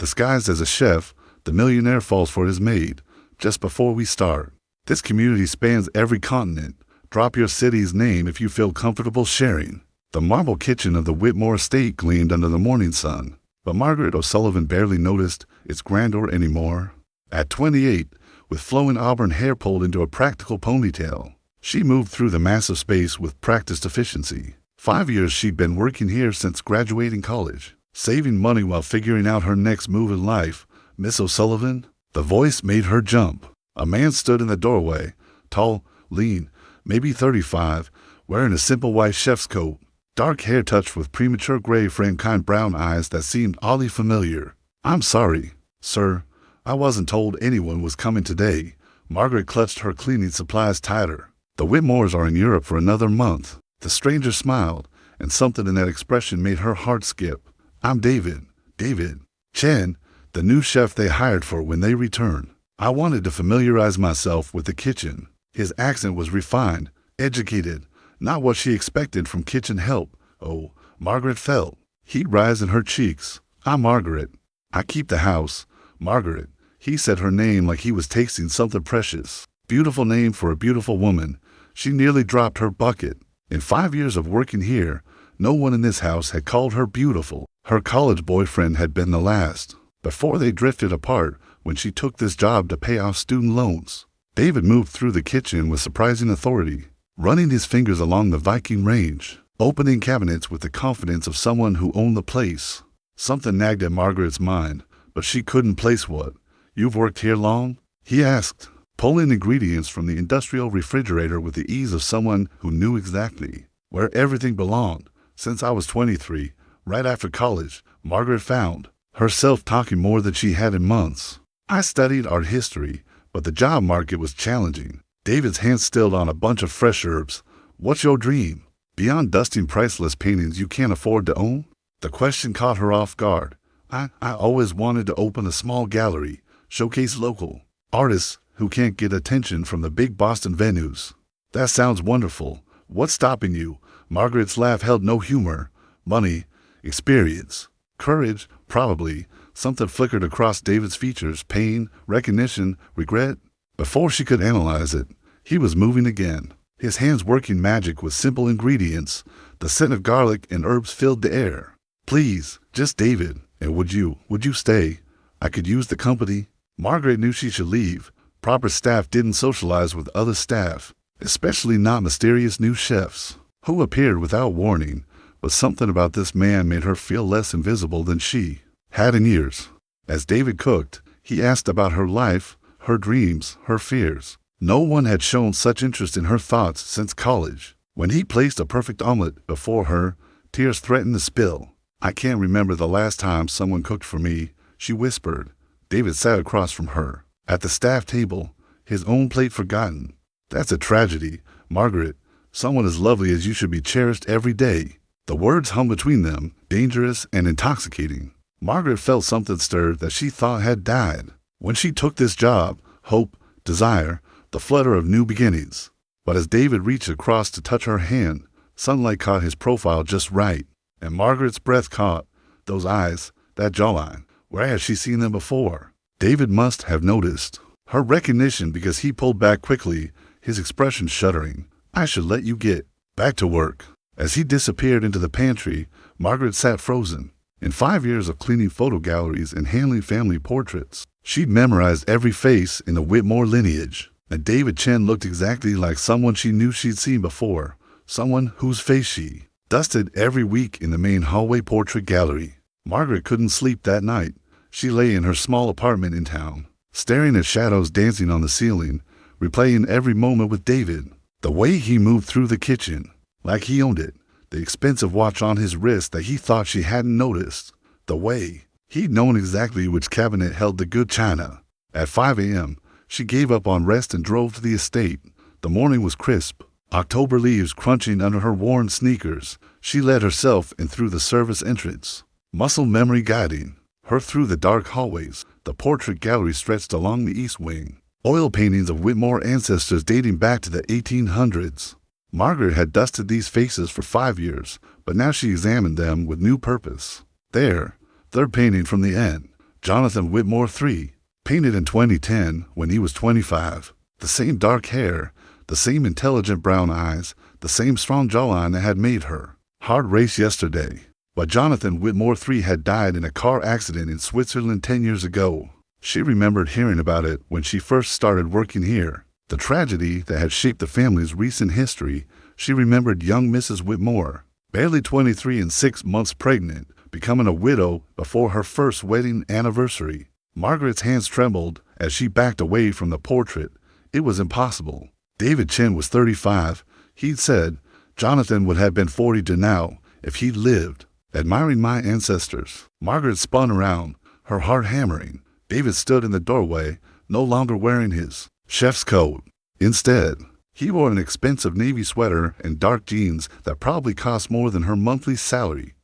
Disguised as a chef, the millionaire falls for his maid. Just before we start, this community spans every continent. Drop your city's name if you feel comfortable sharing. The marble kitchen of the Whitmore estate gleamed under the morning sun, but Margaret O'Sullivan barely noticed its grandeur anymore. At 28, with flowing auburn hair pulled into a practical ponytail, she moved through the massive space with practiced efficiency. 5 years she'd been working here since graduating college, saving money while figuring out her next move in life. Miss O'Sullivan? The voice made her jump. A man stood in the doorway, tall, lean, maybe 35, wearing a simple white chef's coat, dark hair touched with premature gray framed kind brown eyes that seemed oddly familiar. "I'm sorry, sir. I wasn't told anyone was coming today." Margaret clutched her cleaning supplies tighter. "The Whitmores are in Europe for another month." The stranger smiled, and something in that expression made her heart skip. "I'm David Chen, the new chef they hired for when they return. I wanted to familiarize myself with the kitchen." His accent was refined, educated, not what she expected from kitchen help. Oh, Margaret felt heat rise in her cheeks. "I'm Margaret. I keep the house." Margaret. He said her name like he was tasting something precious. Beautiful name for a beautiful woman. She nearly dropped her bucket. In 5 years of working here, no one in this house had called her beautiful. Her college boyfriend had been the last, before they drifted apart when she took this job to pay off student loans. David moved through the kitchen with surprising authority, running his fingers along the Viking range, opening cabinets with the confidence of someone who owned the place. Something nagged at Margaret's mind, but she couldn't place what. "You've worked here long?" he asked, pulling ingredients from the industrial refrigerator with the ease of someone who knew exactly where everything belonged. "Since I was 23, right after college," Margaret found herself talking more than she had in months. "I studied art history, but the job market was challenging." David's hand stilled on a bunch of fresh herbs. "What's your dream? Beyond dusting priceless paintings you can't afford to own?" The question caught her off guard. I always wanted to open a small gallery, showcase local artists who can't get attention from the big Boston venues." "That sounds wonderful. What's stopping you?" Margaret's laugh held no humor. "Money, experience, courage, probably." Something flickered across David's features. Pain, recognition, regret. Before she could analyze it, he was moving again, his hands working magic with simple ingredients. The scent of garlic and herbs filled the air. "Please, just David. And would you stay? I could use the company." Margaret knew she should leave. Proper staff didn't socialize with other staff, especially not mysterious new chefs who appeared without warning. But something about this man made her feel less invisible than she had in years. As David cooked, he asked about her life, her dreams, her fears. No one had shown such interest in her thoughts since college. When he placed a perfect omelet before her, tears threatened to spill. "I can't remember the last time someone cooked for me," she whispered. David sat across from her, at the staff table, his own plate forgotten. "That's a tragedy, Margaret. Someone as lovely as you should be cherished every day." The words hung between them, dangerous and intoxicating. Margaret felt something stirred that she thought had died when she took this job. Hope, desire, the flutter of new beginnings. But as David reached across to touch her hand, sunlight caught his profile just right, and Margaret's breath caught those eyes, that jawline. Where had she seen them before? David must have noticed her recognition because he pulled back quickly, his expression shuddering. "I should let you get back to work." As he disappeared into the pantry, Margaret sat frozen. In 5 years of cleaning photo galleries and handling family portraits, she'd memorized every face in the Whitmore lineage. And David Chen looked exactly like someone she knew she'd seen before, someone whose face she dusted every week in the main hallway portrait gallery. Margaret couldn't sleep that night. She lay in her small apartment in town, staring at shadows dancing on the ceiling, replaying every moment with David. The way he moved through the kitchen, like he owned it. The expensive watch on his wrist that he thought she hadn't noticed. The way he'd known exactly which cabinet held the good china. At 5 a.m., she gave up on rest and drove to the estate. The morning was crisp, October leaves crunching under her worn sneakers. She led herself in through the service entrance, muscle memory guiding her through the dark hallways. The portrait gallery stretched along the east wing, oil paintings of Whitmore ancestors dating back to the 1800s. Margaret had dusted these faces for 5 years, but now she examined them with new purpose. There, third painting from the end, Jonathan Whitmore III, painted in 2010 when he was 25. The same dark hair, the same intelligent brown eyes, the same strong jawline that had made her. Hard race yesterday. But Jonathan Whitmore III had died in a car accident in Switzerland 10 years ago. She remembered hearing about it when she first started working here. The tragedy that had shaped the family's recent history. She remembered young Mrs. Whitmore, barely 23 and 6 months pregnant, becoming a widow before her first wedding anniversary. Margaret's hands trembled as she backed away from the portrait. It was impossible. David Chen was 35. He'd said Jonathan would have been 40 to now if he'd lived. Admiring my ancestors. Margaret spun around, her heart hammering. David stood in the doorway, no longer wearing his chef's coat. Instead, he wore an expensive navy sweater and dark jeans that probably cost more than her monthly salary.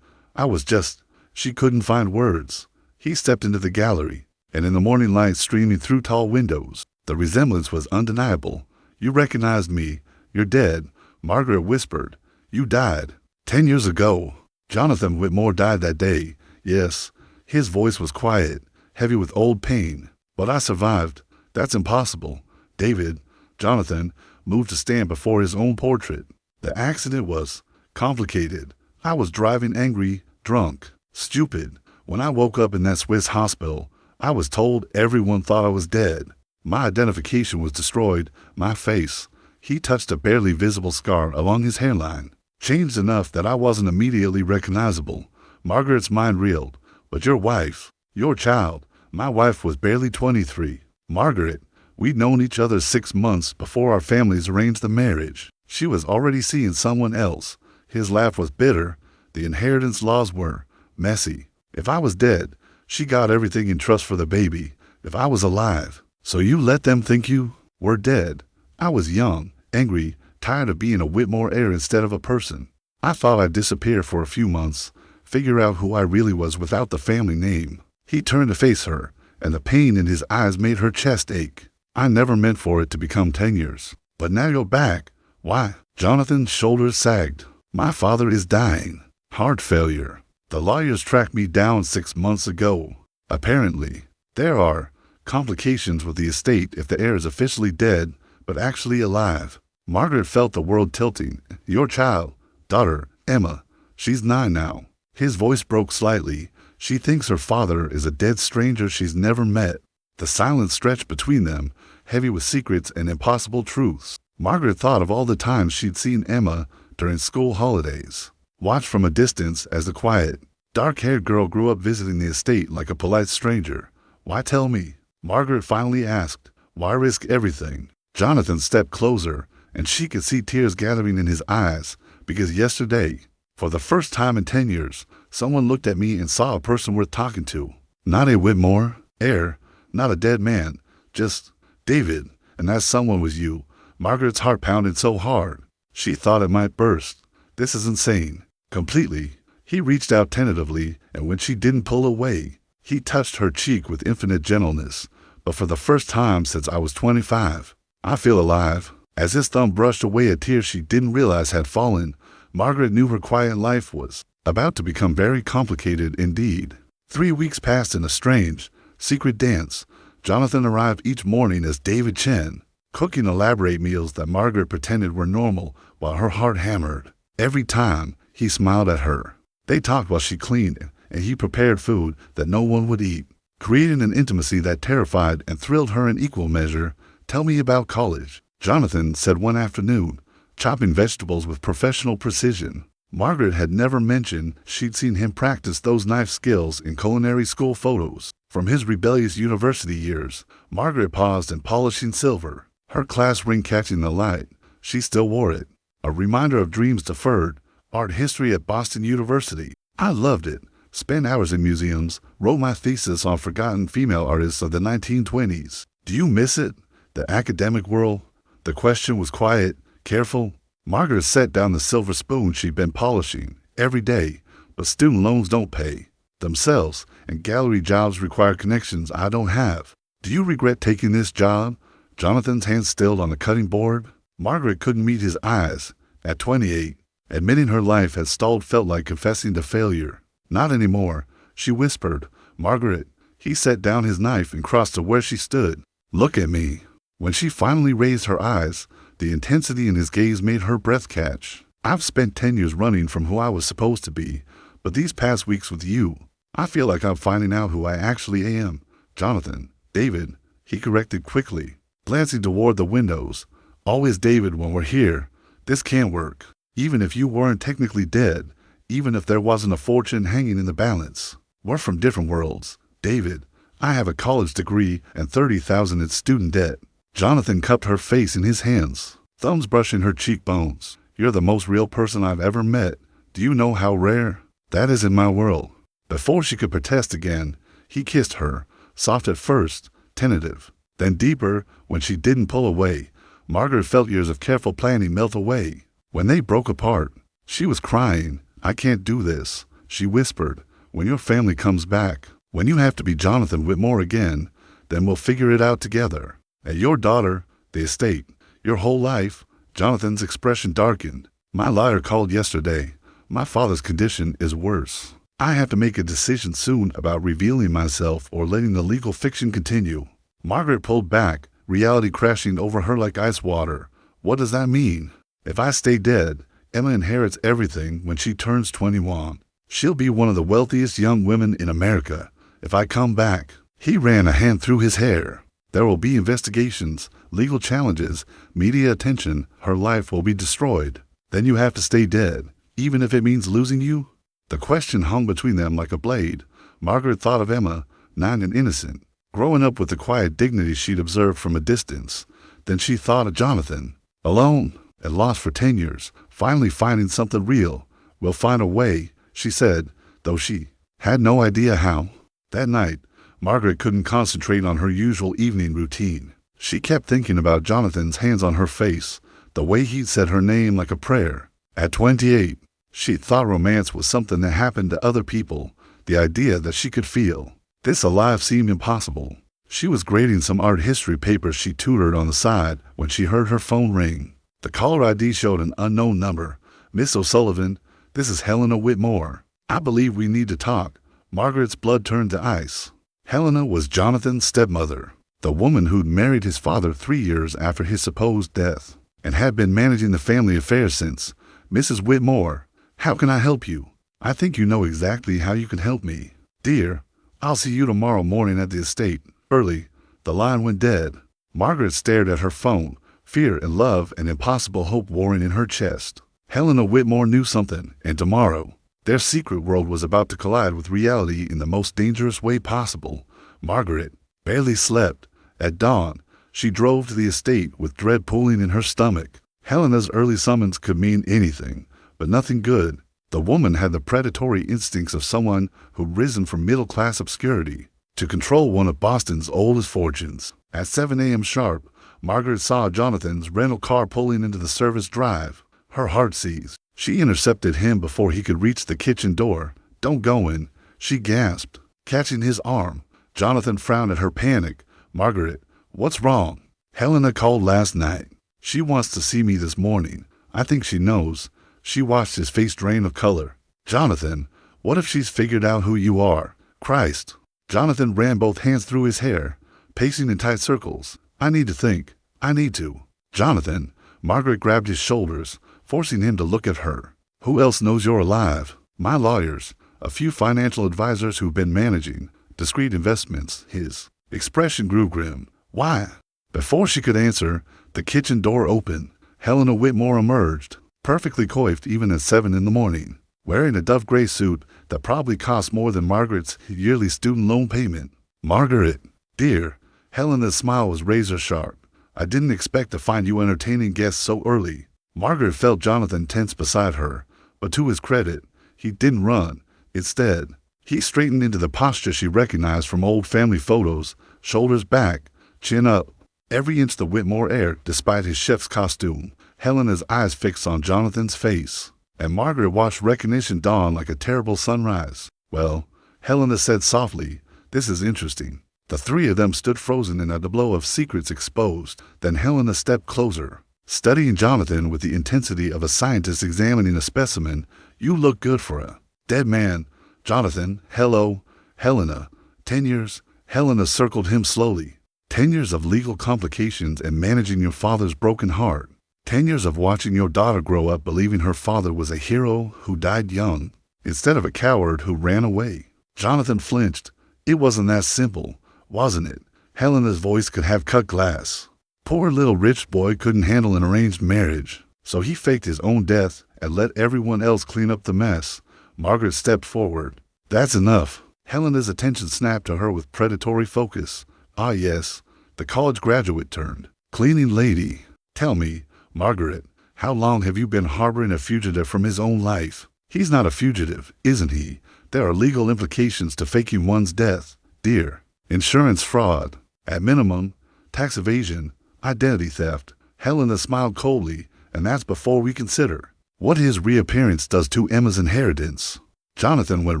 I was just, she couldn't find words. He stepped into the gallery, and in the morning light streaming through tall windows, the resemblance was undeniable. You recognized me. You're dead, Margaret whispered. You died 10 years ago. Jonathan Whitmore died that day. Yes, his voice was quiet, heavy with old pain. But I survived. That's impossible. David, Jonathan, moved to stand before his own portrait. The accident was complicated. I was driving angry, drunk, stupid. When I woke up in that Swiss hospital, I was told everyone thought I was dead. My identification was destroyed, my face. He touched a barely visible scar along his hairline, changed enough that I wasn't immediately recognizable. Margaret's mind reeled. But your wife, your child, my wife was barely 23. Margaret, we'd known each other 6 months before our families arranged the marriage. She was already seeing someone else. His laugh was bitter. The inheritance laws were messy. If I was dead, she got everything in trust for the baby. If I was alive, so you let them think you were dead. I was young, angry, tired of being a Whitmore heir instead of a person. I thought I'd disappear for a few months, figure out who I really was without the family name. He turned to face her, and the pain in his eyes made her chest ache. I never meant for it to become 10 years. But now you're back. Why? Jonathan's shoulders sagged. My father is dying. Heart failure. The lawyers tracked me down 6 months ago. Apparently, there are complications with the estate if the heir is officially dead, but actually alive. Margaret felt the world tilting. Your child, daughter, Emma, she's 9 now. His voice broke slightly. She thinks her father is a dead stranger she's never met. The silence stretched between them, heavy with secrets and impossible truths. Margaret thought of all the times she'd seen Emma during school holidays, watched from a distance as the quiet, dark-haired girl grew up visiting the estate like a polite stranger. Why tell me? Margaret finally asked. Why risk everything? Jonathan stepped closer, and she could see tears gathering in his eyes, because yesterday, for the first time in 10 years, someone looked at me and saw a person worth talking to. Not a Whitmore heir, not a dead man, just David, and that someone was you. Margaret's heart pounded so hard, she thought it might burst. This is insane. Completely. He reached out tentatively, and when she didn't pull away, he touched her cheek with infinite gentleness. But for the first time since I was 25, I feel alive. As his thumb brushed away a tear she didn't realize had fallen, Margaret knew her quiet life was about to become very complicated indeed. 3 weeks passed in a strange, secret dance. Jonathan arrived each morning as David Chen, cooking elaborate meals that Margaret pretended were normal while her heart hammered. Every time, he smiled at her. They talked while she cleaned, and he prepared food that no one would eat, creating an intimacy that terrified and thrilled her in equal measure. Tell me about college, Jonathan said one afternoon, chopping vegetables with professional precision. Margaret had never mentioned she'd seen him practice those knife skills in culinary school photos. From his rebellious university years, Margaret paused in polishing silver, her class ring catching the light. She still wore it, a reminder of dreams deferred. Art history at Boston University. I loved it. Spent hours in museums, wrote my thesis on forgotten female artists of the 1920s. Do you miss it? The academic world? The question was quiet, careful. Margaret set down the silver spoon she'd been polishing every day. But student loans don't pay themselves, and gallery jobs require connections I don't have. Do you regret taking this job? Jonathan's hand stilled on the cutting board. Margaret couldn't meet his eyes. At 28, admitting her life had stalled felt like confessing to failure. Not anymore, she whispered. Margaret, He set down his knife and crossed to where she stood. Look at me. When she finally raised her eyes, the intensity in his gaze made her breath catch. I've spent 10 years running from who I was supposed to be, but these past weeks with you, I feel like I'm finding out who I actually am. Jonathan. David, he corrected quickly, glancing toward the windows. Always David when we're here. This can't work. Even if you weren't technically dead, even if there wasn't a fortune hanging in the balance. We're from different worlds. David, I have a college degree and $30,000 in student debt. Jonathan cupped her face in his hands, thumbs brushing her cheekbones. You're the most real person I've ever met. Do you know how rare that is in my world? Before she could protest again, he kissed her, soft at first, tentative, then deeper when she didn't pull away. Margaret felt years of careful planning melt away. When they broke apart, she was crying. I can't do this, she whispered. When your family comes back, when you have to be Jonathan Whitmore again, then we'll figure it out together. And your daughter, the estate, your whole life. Jonathan's expression darkened. My lawyer called yesterday. My father's condition is worse. I have to make a decision soon about revealing myself or letting the legal fiction continue. Margaret pulled back, reality crashing over her like ice water. What does that mean? If I stay dead, Emma inherits everything when she turns 21. She'll be one of the wealthiest young women in America. If I come back, he ran a hand through his hair. There will be investigations, legal challenges, media attention. Her life will be destroyed. Then you have to stay dead, even if it means losing you? The question hung between them like a blade. Margaret thought of Emma, 9 and innocent, growing up with the quiet dignity she'd observed from a distance. Then she thought of Jonathan, alone and lost for 10 years, finally finding something real. We'll find a way, she said, though she had no idea how. That night, Margaret couldn't concentrate on her usual evening routine. She kept thinking about Jonathan's hands on her face, the way he'd said her name like a prayer. At 28, she thought romance was something that happened to other people, the idea that she could feel this alive seemed impossible. She was grading some art history papers she tutored on the side when she heard her phone ring. The caller ID showed an unknown number. Miss O'Sullivan, this is Helena Whitmore. I believe we need to talk. Margaret's blood turned to ice. Helena was Jonathan's stepmother, the woman who'd married his father 3 years after his supposed death, and had been managing the family affairs since. Mrs. Whitmore, how can I help you? I think you know exactly how you can help me. Dear, I'll see you tomorrow morning at the estate, early. The line went dead. Margaret stared at her phone, fear and love and impossible hope warring in her chest. Helena Whitmore knew something, and tomorrow, their secret world was about to collide with reality in the most dangerous way possible. Margaret barely slept. At dawn, she drove to the estate with dread pulling in her stomach. Helena's early summons could mean anything, but nothing good. The woman had the predatory instincts of someone who'd risen from middle-class obscurity to control one of Boston's oldest fortunes. At 7 a.m. sharp, Margaret saw Jonathan's rental car pulling into the service drive. Her heart seized. She intercepted him before he could reach the kitchen door. Don't go in, she gasped, catching his arm. Jonathan frowned at her panic. Margaret, what's wrong? Helena called last night. She wants to see me this morning. I think she knows. She watched his face drain of color. Jonathan, what if she's figured out who you are? Christ. Jonathan ran both hands through his hair, pacing in tight circles. I need to think. I need to. Jonathan, Margaret grabbed his shoulders, forcing him to look at her. Who else knows you're alive? My lawyers, a few financial advisors who've been managing discreet investments. His expression grew grim. Why? Before she could answer, the kitchen door opened. Helena Whitmore emerged, perfectly coiffed even at 7 in the morning, wearing a Dove gray suit that probably cost more than Margaret's yearly student loan payment. Margaret, dear, Helena's smile was razor sharp. I didn't expect to find you entertaining guests so early. Margaret felt Jonathan tense beside her, but to his credit, he didn't run. Instead, he straightened into the posture she recognized from old family photos, shoulders back, chin up, every inch the Whitmore air despite his chef's costume. Helena's eyes fixed on Jonathan's face, and Margaret watched recognition dawn like a terrible sunrise. Well, Helena said softly, this is interesting. The three of them stood frozen in a tableau of secrets exposed. Then Helena stepped closer, studying Jonathan with the intensity of a scientist examining a specimen. You look good for a dead man. Jonathan, hello. Helena, 10 years, Helena circled him slowly. 10 years of legal complications and managing your father's broken heart. 10 years of watching your daughter grow up believing her father was a hero who died young, instead of a coward who ran away. Jonathan flinched. It wasn't that simple, wasn't it? Helena's voice could have cut glass. Poor little rich boy couldn't handle an arranged marriage, so he faked his own death and let everyone else clean up the mess. Margaret stepped forward. That's enough. Helena's attention snapped to her with predatory focus. Ah yes, the college graduate turned cleaning lady. Tell me, Margaret, how long have you been harboring a fugitive from his own life? He's not a fugitive, isn't he? There are legal implications to faking one's death, dear. Insurance fraud. At minimum, tax evasion, identity theft. Helena smiled coldly, and that's before we consider what his reappearance does to Emma's inheritance. Jonathan went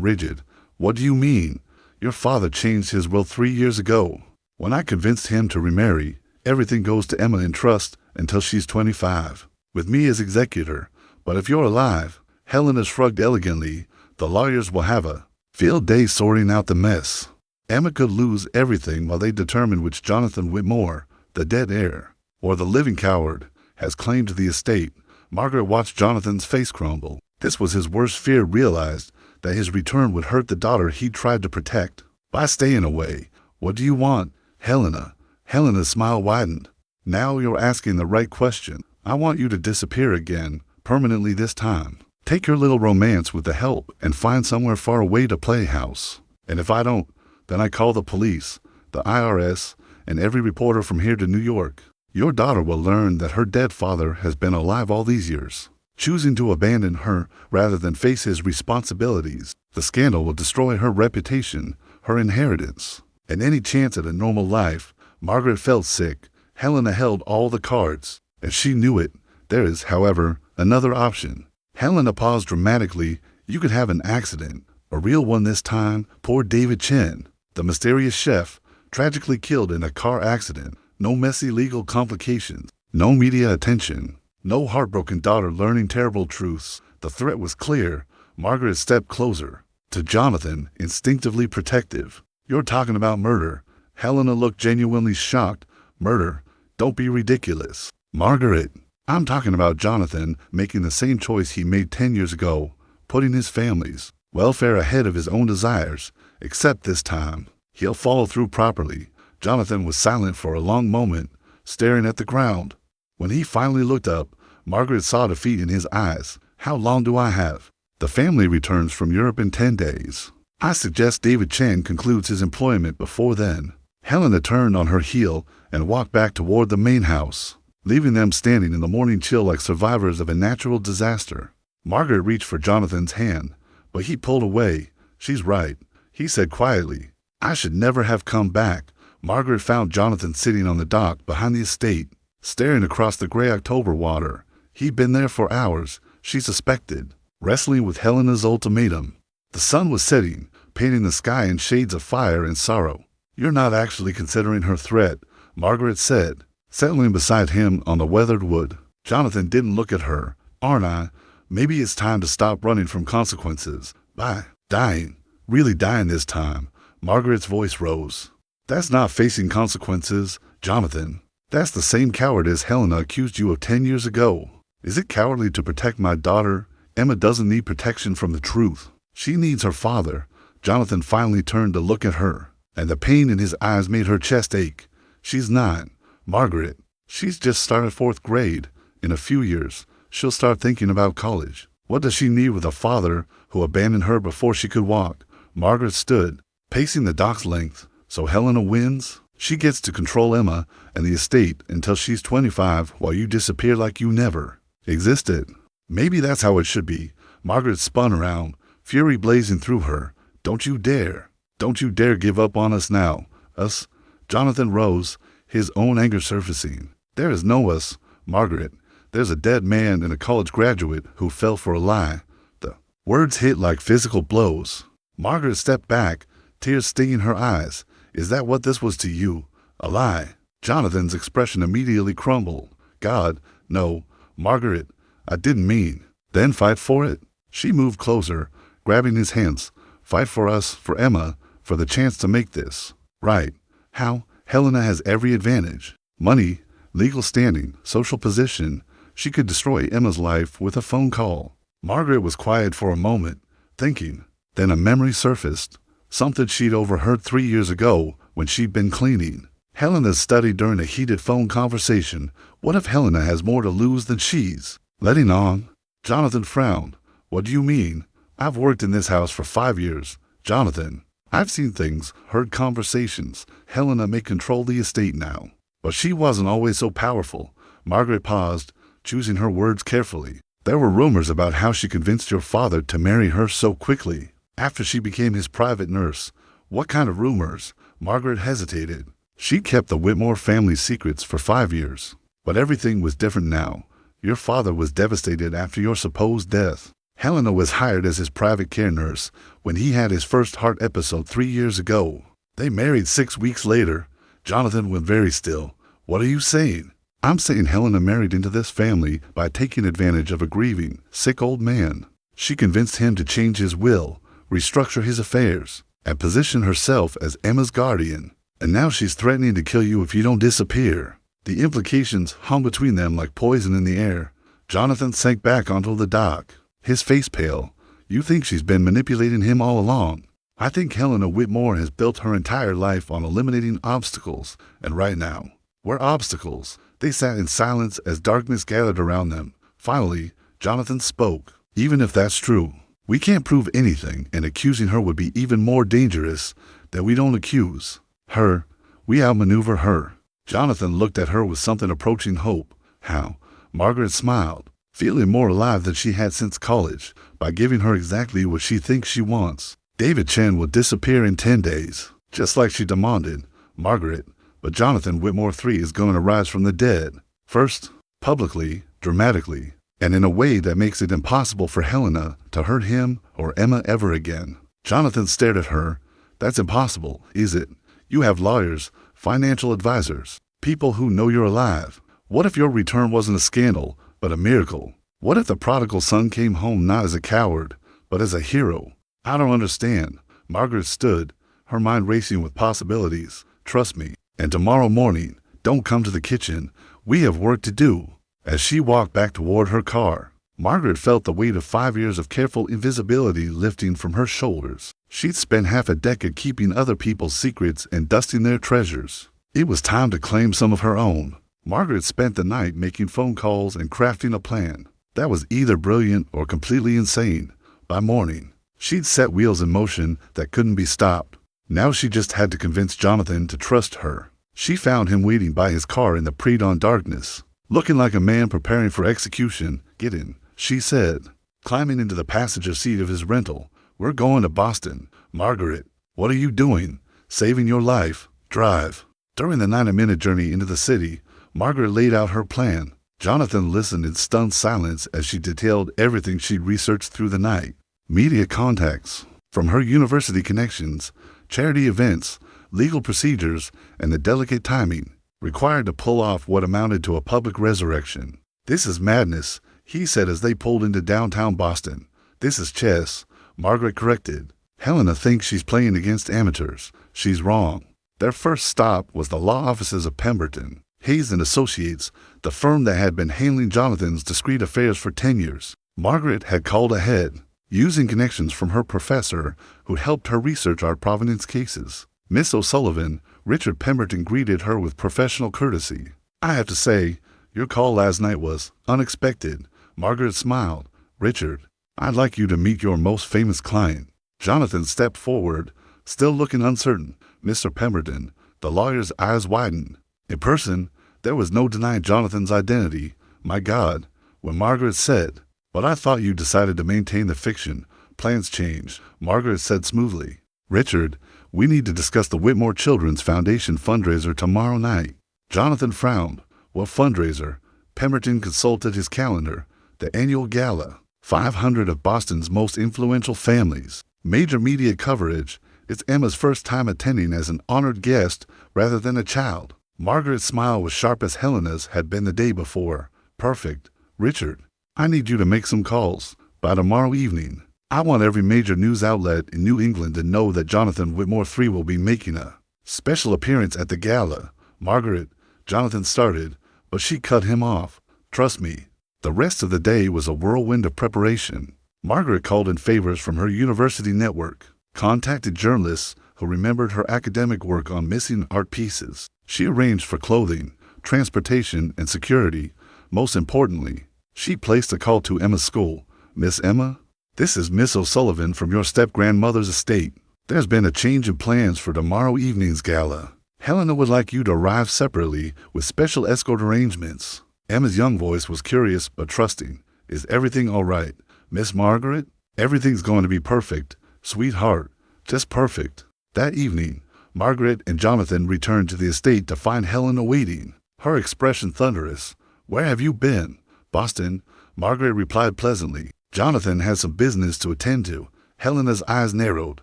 rigid. What do you mean? Your father changed his will 3 years ago. When I convinced him to remarry, everything goes to Emma in trust until she's 25, with me as executor. But if you're alive, Helena shrugged elegantly, the lawyers will have a field day sorting out the mess. Emma could lose everything while they determine which Jonathan Whitmore, the dead heir, or the living coward, has claimed the estate. Margaret watched Jonathan's face crumble. This was his worst fear, realized that his return would hurt the daughter he'd tried to protect. By staying away, what do you want, Helena? Helena's smile widened. Now you're asking the right question. I want you to disappear again, permanently this time. Take your little romance with the help and find somewhere far away to play house. And if I don't, then I call the police, the IRS, and every reporter from here to New York. Your daughter will learn that her dead father has been alive all these years, choosing to abandon her rather than face his responsibilities. The scandal will destroy her reputation, her inheritance, and any chance at a normal life. Margaret felt sick. Helena held all the cards, and she knew it. There is, however, another option. Helena paused dramatically. You could have an accident, a real one this time. Poor David Chen, the mysterious chef, tragically killed in a car accident. No messy legal complications, no media attention, no heartbroken daughter learning terrible truths. The threat was clear. Margaret stepped closer to Jonathan, instinctively protective. You're talking about murder. Helena looked genuinely shocked. Murder? Don't be ridiculous. Margaret, I'm talking about Jonathan making the same choice he made 10 years ago, putting his family's welfare ahead of his own desires, except this time, he'll follow through properly. Jonathan was silent for a long moment, staring at the ground. When he finally looked up, Margaret saw defeat in his eyes. How long do I have? The family returns from Europe in 10 days. I suggest David Chen concludes his employment before then. Helena turned on her heel and walked back toward the main house, leaving them standing in the morning chill like survivors of a natural disaster. Margaret reached for Jonathan's hand, but he pulled away. She's right, he said quietly. I should never have come back. Margaret found Jonathan sitting on the dock behind the estate, staring across the gray October water. He'd been there for hours, she suspected, wrestling with Helena's ultimatum. The sun was setting, painting the sky in shades of fire and sorrow. You're not actually considering her threat, Margaret said, settling beside him on the weathered wood. Jonathan didn't look at her. Aren't I? Maybe it's time to stop running from consequences. By dying, really dying this time. Margaret's voice rose. That's not facing consequences, Jonathan. That's the same cowardice Helena accused you of 10 years ago. Is it cowardly to protect my daughter? Emma doesn't need protection from the truth. She needs her father. Jonathan finally turned to look at her, and the pain in his eyes made her chest ache. She's not, Margaret. She's just started 4th grade. In a few years, she'll start thinking about college. What does she need with a father who abandoned her before she could walk? Margaret stood, pacing the dock's length. So Helena wins? She gets to control Emma and the estate until she's 25 while you disappear like you never existed. Maybe that's how it should be. Margaret spun around, fury blazing through her. Don't you dare give up on us now. Us? Jonathan rose, his own anger surfacing. There is no us, Margaret. There's a dead man and a college graduate who fell for a lie. The words hit like physical blows. Margaret stepped back, tears stinging her eyes. Is that what this was to you? A lie? Jonathan's expression immediately crumbled. God, no, Margaret, I didn't mean. Then fight for it. She moved closer, grabbing his hands. Fight for us, for Emma, for the chance to make this Right. How? Helena has every advantage. Money, legal standing, social position. She could destroy Emma's life with a phone call. Margaret was quiet for a moment, thinking. Then a memory surfaced. Something she'd overheard 3 years ago when she'd been cleaning. Helena studied during a heated phone conversation. What if Helena has more to lose than she's letting on? Jonathan frowned. What do you mean? I've worked in this house for 5 years. Jonathan, I've seen things, heard conversations. Helena may control the estate now. But she wasn't always so powerful. Margaret paused, choosing her words carefully. There were rumors about how she convinced your father to marry her so quickly, after she became his private nurse. What kind of rumors? Margaret hesitated. She kept the Whitmore family's secrets for 5 years. But everything was different now. Your father was devastated after your supposed death. Helena was hired as his private care nurse when he had his first heart episode 3 years ago. They married 6 weeks later. Jonathan went very still. What are you saying? I'm saying Helena married into this family by taking advantage of a grieving, sick old man. She convinced him to change his will, restructure his affairs, and position herself as Emma's guardian. And now she's threatening to kill you if you don't disappear. The implications hung between them like poison in the air. Jonathan sank back onto the dock, his face pale. You think she's been manipulating him all along? I think Helena Whitmore has built her entire life on eliminating obstacles, and right now, we're obstacles. They sat in silence as darkness gathered around them. Finally, Jonathan spoke. Even if that's true, we can't prove anything, and accusing her would be even more dangerous. That we don't accuse her, we outmaneuver her. Jonathan looked at her with something approaching hope. How? Margaret smiled, feeling more alive than she had since college, by giving her exactly what she thinks she wants. David Chen will disappear in 10 days, just like she demanded. Margaret, but Jonathan Whitmore III is going to rise from the dead. First, publicly, dramatically, and in a way that makes it impossible for Helena to hurt him or Emma ever again. Jonathan stared at her. That's impossible, is it? You have lawyers, financial advisors, people who know you're alive. What if your return wasn't a scandal, but a miracle? What if the prodigal son came home not as a coward, but as a hero? I don't understand. Margaret stood, her mind racing with possibilities. Trust me. And tomorrow morning, don't come to the kitchen. We have work to do. As she walked back toward her car, Margaret felt the weight of 5 years of careful invisibility lifting from her shoulders. She'd spent half a decade keeping other people's secrets and dusting their treasures. It was time to claim some of her own. Margaret spent the night making phone calls and crafting a plan that was either brilliant or completely insane. By morning, she'd set wheels in motion that couldn't be stopped. Now she just had to convince Jonathan to trust her. She found him waiting by his car in the pre-dawn darkness, looking like a man preparing for execution. Get in, she said, climbing into the passenger seat of his rental. We're going to Boston. Margaret, what are you doing? Saving your life. Drive. During the 90-minute journey into the city, Margaret laid out her plan. Jonathan listened in stunned silence as she detailed everything she'd researched through the night. Media contacts, from her university connections, charity events, legal procedures, and the delicate timing required to pull off what amounted to a public resurrection. This is madness, he said as they pulled into downtown Boston. This is chess, Margaret corrected. Helena thinks she's playing against amateurs. She's wrong. Their first stop was the law offices of Pemberton, Hayes and Associates, the firm that had been handling Jonathan's discreet affairs for 10 years. Margaret had called ahead, using connections from her professor who helped her research our Providence cases. Miss O'Sullivan, Richard Pemberton greeted her with professional courtesy. I have to say, your call last night was unexpected. Margaret smiled. Richard, I'd like you to meet your most famous client. Jonathan stepped forward, still looking uncertain. Mr. Pemberton, the lawyer's eyes widened. In person, there was no denying Jonathan's identity. My God, when Margaret said, but I thought you decided to maintain the fiction. Plans changed, Margaret said smoothly. Richard, we need to discuss the Whitmore Children's Foundation fundraiser tomorrow night. Jonathan frowned. What fundraiser? Pemberton consulted his calendar. The annual gala. 500 of Boston's most influential families. Major media coverage. It's Emma's first time attending as an honored guest rather than a child. Margaret's smile was sharp as Helena's had been the day before. Perfect. Richard, I need you to make some calls. By tomorrow evening, I want every major news outlet in New England to know that Jonathan Whitmore III will be making a Special appearance at the gala. Margaret, Jonathan started, but she cut him off. Trust me. The rest of the day was a whirlwind of preparation. Margaret called in favors from her university network, contacted journalists who remembered her academic work on missing art pieces. She arranged for clothing, transportation, and security. Most importantly, she placed a call to Emma's school. Miss Emma, this is Miss O'Sullivan from your step-grandmother's estate. There's been a change in plans for tomorrow evening's gala. Helena would like you to arrive separately with special escort arrangements. Emma's young voice was curious but trusting. Is everything all right, Miss Margaret? Everything's going to be perfect, sweetheart, just perfect. That evening, Margaret and Jonathan returned to the estate to find Helena waiting, her expression thunderous. Where have you been? Boston, Margaret replied pleasantly. Jonathan had some business to attend to. Helena's eyes narrowed.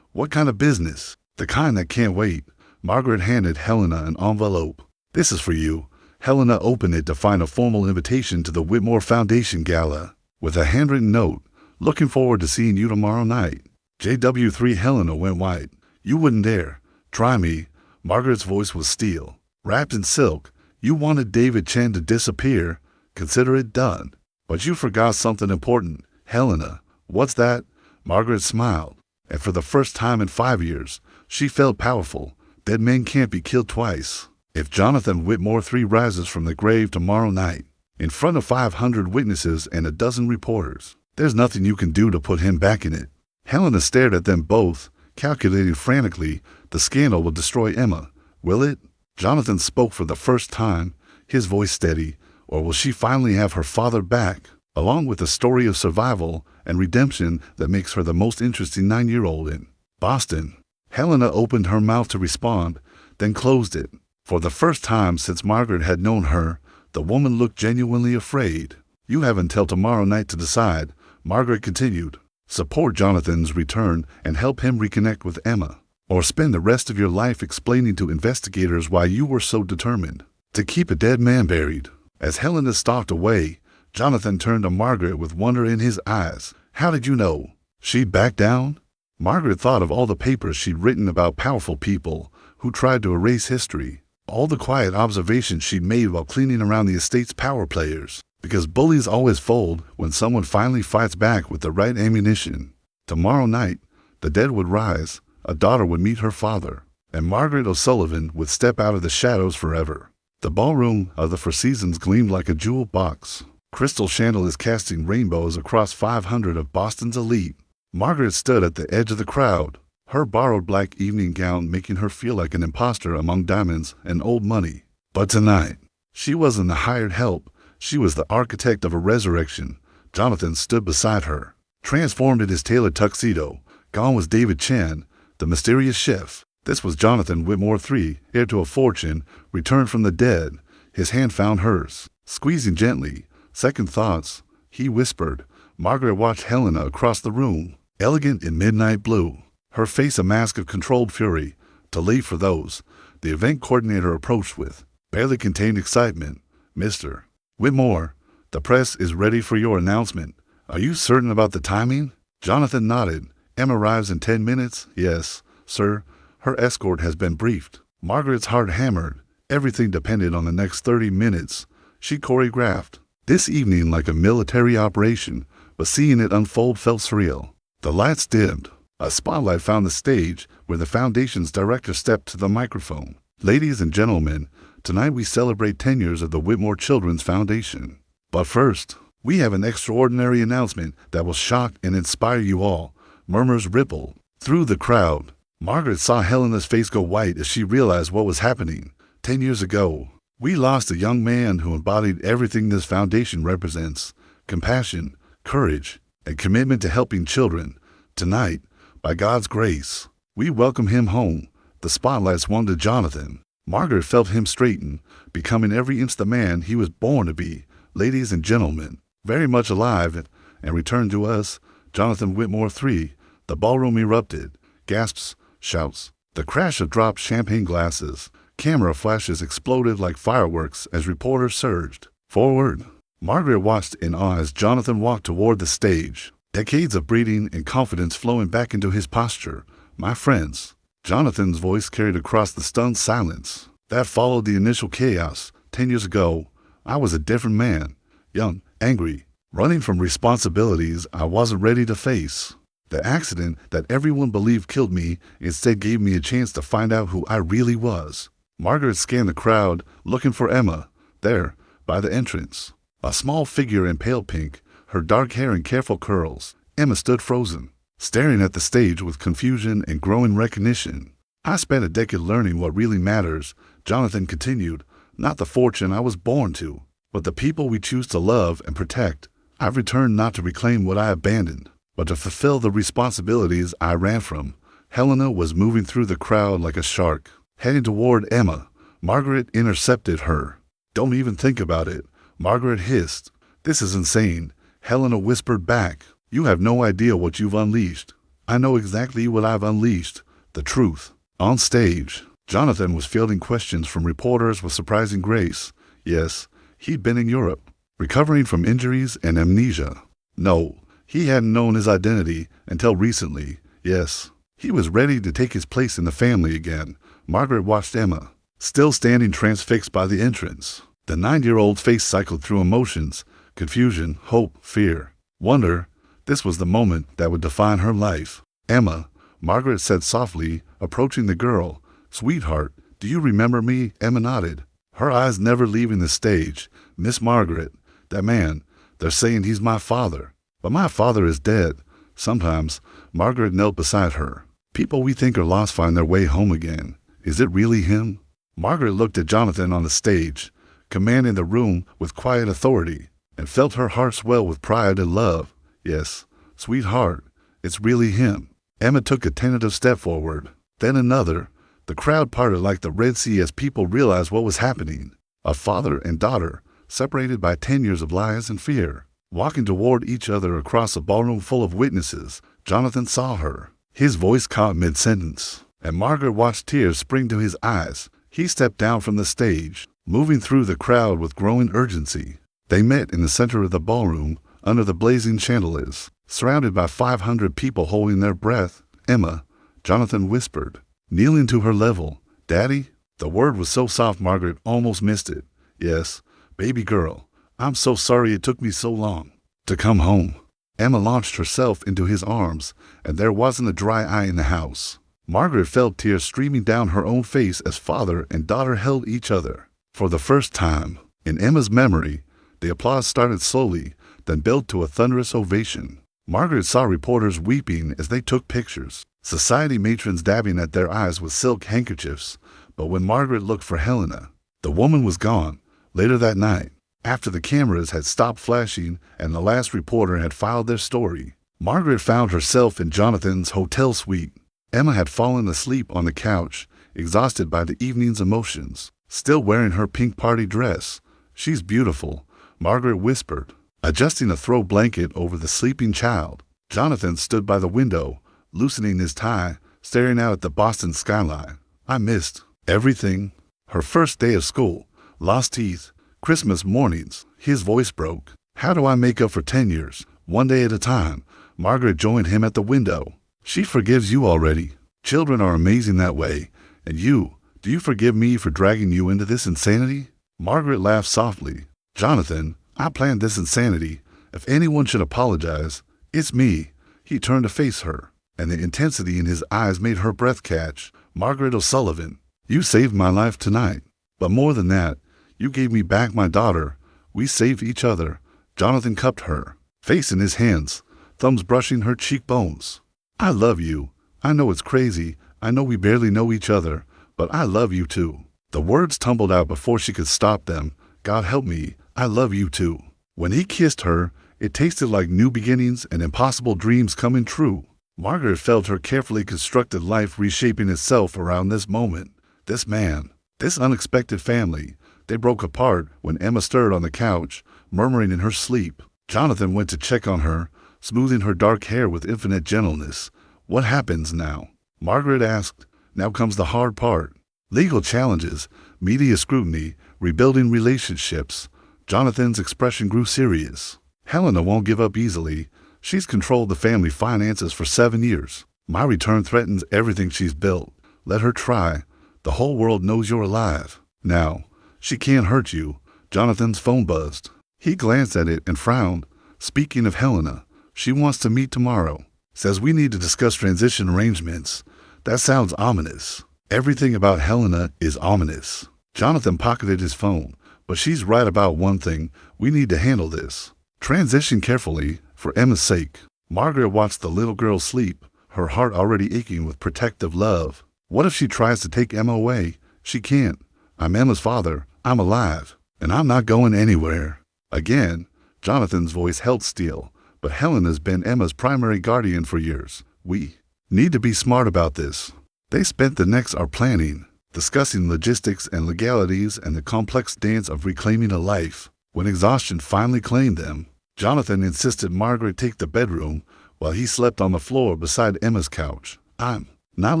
What kind of business? The kind that can't wait. Margaret handed Helena an envelope. This is for you. Helena opened it to find a formal invitation to the Whitmore Foundation Gala, with a handwritten note. Looking forward to seeing you tomorrow night. JW3. Helena went white. You wouldn't dare. Try me. Margaret's voice was steel, wrapped in silk. You wanted David Chen to disappear. Consider it done. But you forgot something important. Helena. What's that? Margaret smiled, and for the first time in 5 years, she felt powerful. Dead men can't be killed twice. If Jonathan Whitmore III rises from the grave tomorrow night, in front of 500 witnesses and a dozen reporters, there's nothing you can do to put him back in it. Helena stared at them both, calculating frantically. The scandal will destroy Emma. Will it? Jonathan spoke for the first time, his voice steady. Or will she finally have her father back, along with a story of survival and redemption that makes her the most interesting 9-year-old in Boston? Helena opened her mouth to respond, then closed it. For the first time since Margaret had known her, the woman looked genuinely afraid. You have until tomorrow night to decide, Margaret continued. Support Jonathan's return and help him reconnect with Emma, or spend the rest of your life explaining to investigators why you were so determined to keep a dead man buried. As Helena stalked away, Jonathan turned to Margaret with wonder in his eyes. How did you know? She'd back down? Margaret thought of all the papers she'd written about powerful people who tried to erase history, all the quiet observations she'd made while cleaning around the estate's power players, because bullies always fold when someone finally fights back with the right ammunition. Tomorrow night, the dead would rise, a daughter would meet her father, and Margaret O'Sullivan would step out of the shadows forever. The ballroom of the Four Seasons gleamed like a jewel box. Crystal chandeliers casting rainbows across 500 of Boston's elite. Margaret stood at the edge of the crowd, her borrowed black evening gown making her feel like an imposter among diamonds and old money. But tonight, she wasn't the hired help. She was the architect of a resurrection. Jonathan stood beside her, transformed in his tailored tuxedo. Gone was David Chen, the mysterious chef. This was Jonathan Whitmore III, heir to a fortune, returned from the dead. His hand found hers, squeezing gently. Second thoughts, he whispered. Margaret watched Helena across the room, elegant in midnight blue, her face a mask of controlled fury. To leave for those, the event coordinator approached with barely contained excitement. Mr. Whitmore, the press is ready for your announcement. Are you certain about the timing? Jonathan nodded. Emma arrives in 10 minutes? Yes, sir. Her escort has been briefed. Margaret's heart hammered. Everything depended on the next 30 minutes. She choreographed this evening like a military operation, but seeing it unfold felt surreal. The lights dimmed. A spotlight found the stage where the foundation's director stepped to the microphone. Ladies and gentlemen, tonight we celebrate 10 years of the Whitmore Children's Foundation. But first, we have an extraordinary announcement that will shock and inspire you all. Murmurs rippled through the crowd. Margaret saw Helena's face go white as she realized what was happening. 10 years ago, we lost a young man who embodied everything this foundation represents: compassion, courage, and commitment to helping children. Tonight, by God's grace, we welcome him home. The spotlight swung to Jonathan. Margaret felt him straighten, becoming every inch the man he was born to be. Ladies and gentlemen, very much alive and returned to us, Jonathan Whitmore III. The ballroom erupted. Gasps, shouts, the crash of dropped champagne glasses. Camera flashes exploded like fireworks as reporters surged forward. Margaret watched in awe as Jonathan walked toward the stage, decades of breeding and confidence flowing back into his posture. My friends, Jonathan's voice carried across the stunned silence that followed the initial chaos. 10 years ago, I was a different man, young, angry, running from responsibilities I wasn't ready to face. The accident that everyone believed killed me instead gave me a chance to find out who I really was. Margaret scanned the crowd, looking for Emma, there, by the entrance. A small figure in pale pink, her dark hair in careful curls. Emma stood frozen, staring at the stage with confusion and growing recognition. I spent a decade learning what really matters, Jonathan continued, not the fortune I was born to, but the people we choose to love and protect. I've returned not to reclaim what I abandoned, but to fulfill the responsibilities I ran from. Helena was moving through the crowd like a shark, heading toward Emma. Margaret intercepted her. Don't even think about it, Margaret hissed. This is insane, Helena whispered back. You have no idea what you've unleashed. I know exactly what I've unleashed, the truth. On stage, Jonathan was fielding questions from reporters with surprising grace. Yes, he'd been in Europe, recovering from injuries and amnesia. No, he hadn't known his identity until recently. Yes, he was ready to take his place in the family again. Margaret watched Emma, still standing transfixed by the entrance. The 9-year-old face cycled through emotions, confusion, hope, fear, wonder. This was the moment that would define her life. Emma, Margaret said softly, approaching the girl. Sweetheart, do you remember me? Emma nodded, her eyes never leaving the stage. Miss Margaret, that man, they're saying he's my father. But my father is dead. Sometimes, Margaret knelt beside her. People we think are lost find their way home again. Is it really him? Margaret looked at Jonathan on the stage, commanding the room with quiet authority, and felt her heart swell with pride and love. Yes, sweetheart, it's really him. Emma took a tentative step forward, then another. The crowd parted like the Red Sea as people realized what was happening. A father and daughter, separated by 10 years of lies and fear, walking toward each other across a ballroom full of witnesses. Jonathan saw her. His voice caught mid-sentence, and Margaret watched tears spring to his eyes. He stepped down from the stage, moving through the crowd with growing urgency. They met in the center of the ballroom, under the blazing chandeliers, surrounded by 500 people holding their breath. Emma, Jonathan whispered, kneeling to her level. Daddy? The word was so soft Margaret almost missed it. Yes, baby girl, I'm so sorry it took me so long to come home. Emma launched herself into his arms, and there wasn't a dry eye in the house. Margaret felt tears streaming down her own face as father and daughter held each other. For the first time, in Emma's memory, the applause started slowly, then built to a thunderous ovation. Margaret saw reporters weeping as they took pictures, society matrons dabbing at their eyes with silk handkerchiefs. But when Margaret looked for Helena, the woman was gone. Later that night, after the cameras had stopped flashing and the last reporter had filed their story, Margaret found herself in Jonathan's hotel suite. Emma had fallen asleep on the couch, exhausted by the evening's emotions, still wearing her pink party dress. She's beautiful, Margaret whispered, adjusting a throw blanket over the sleeping child. Jonathan stood by the window, loosening his tie, staring out at the Boston skyline. I missed everything. Her first day of school, lost teeth, Christmas mornings. His voice broke. How do I make up for 10 years? One day at a time. Margaret joined him at the window. She forgives you already. Children are amazing that way. And you, do you forgive me for dragging you into this insanity? Margaret laughed softly. Jonathan, I planned this insanity. If anyone should apologize, it's me. He turned to face her, and the intensity in his eyes made her breath catch. Margaret O'Sullivan, you saved my life tonight. But more than that, you gave me back my daughter. We saved each other. Jonathan cupped her, face in his hands, thumbs brushing her cheekbones. I love you. I know it's crazy. I know we barely know each other, but I love you too. The words tumbled out before she could stop them. God help me. I love you too. When he kissed her, it tasted like new beginnings and impossible dreams coming true. Margaret felt her carefully constructed life reshaping itself around this moment. This man, this unexpected family. They broke apart when Emma stirred on the couch, murmuring in her sleep. Jonathan went to check on her, smoothing her dark hair with infinite gentleness. What happens now? Margaret asked. Now comes the hard part. Legal challenges, media scrutiny, rebuilding relationships. Jonathan's expression grew serious. Helena won't give up easily. She's controlled the family finances for 7 years. My return threatens everything she's built. Let her try. The whole world knows you're alive. Now, she can't hurt you. Jonathan's phone buzzed. He glanced at it and frowned. Speaking of Helena, she wants to meet tomorrow. Says we need to discuss transition arrangements. That sounds ominous. Everything about Helena is ominous. Jonathan pocketed his phone. But she's right about one thing. We need to handle this. Transition carefully, for Emma's sake. Margaret watched the little girl sleep, her heart already aching with protective love. What if she tries to take Emma away? She can't. I'm Emma's father. I'm alive. And I'm not going anywhere. Again, Jonathan's voice held still. But Helena's been Emma's primary guardian for years. We need to be smart about this. They spent the next hour planning, discussing logistics and legalities and the complex dance of reclaiming a life. When exhaustion finally claimed them, Jonathan insisted Margaret take the bedroom while he slept on the floor beside Emma's couch. I'm not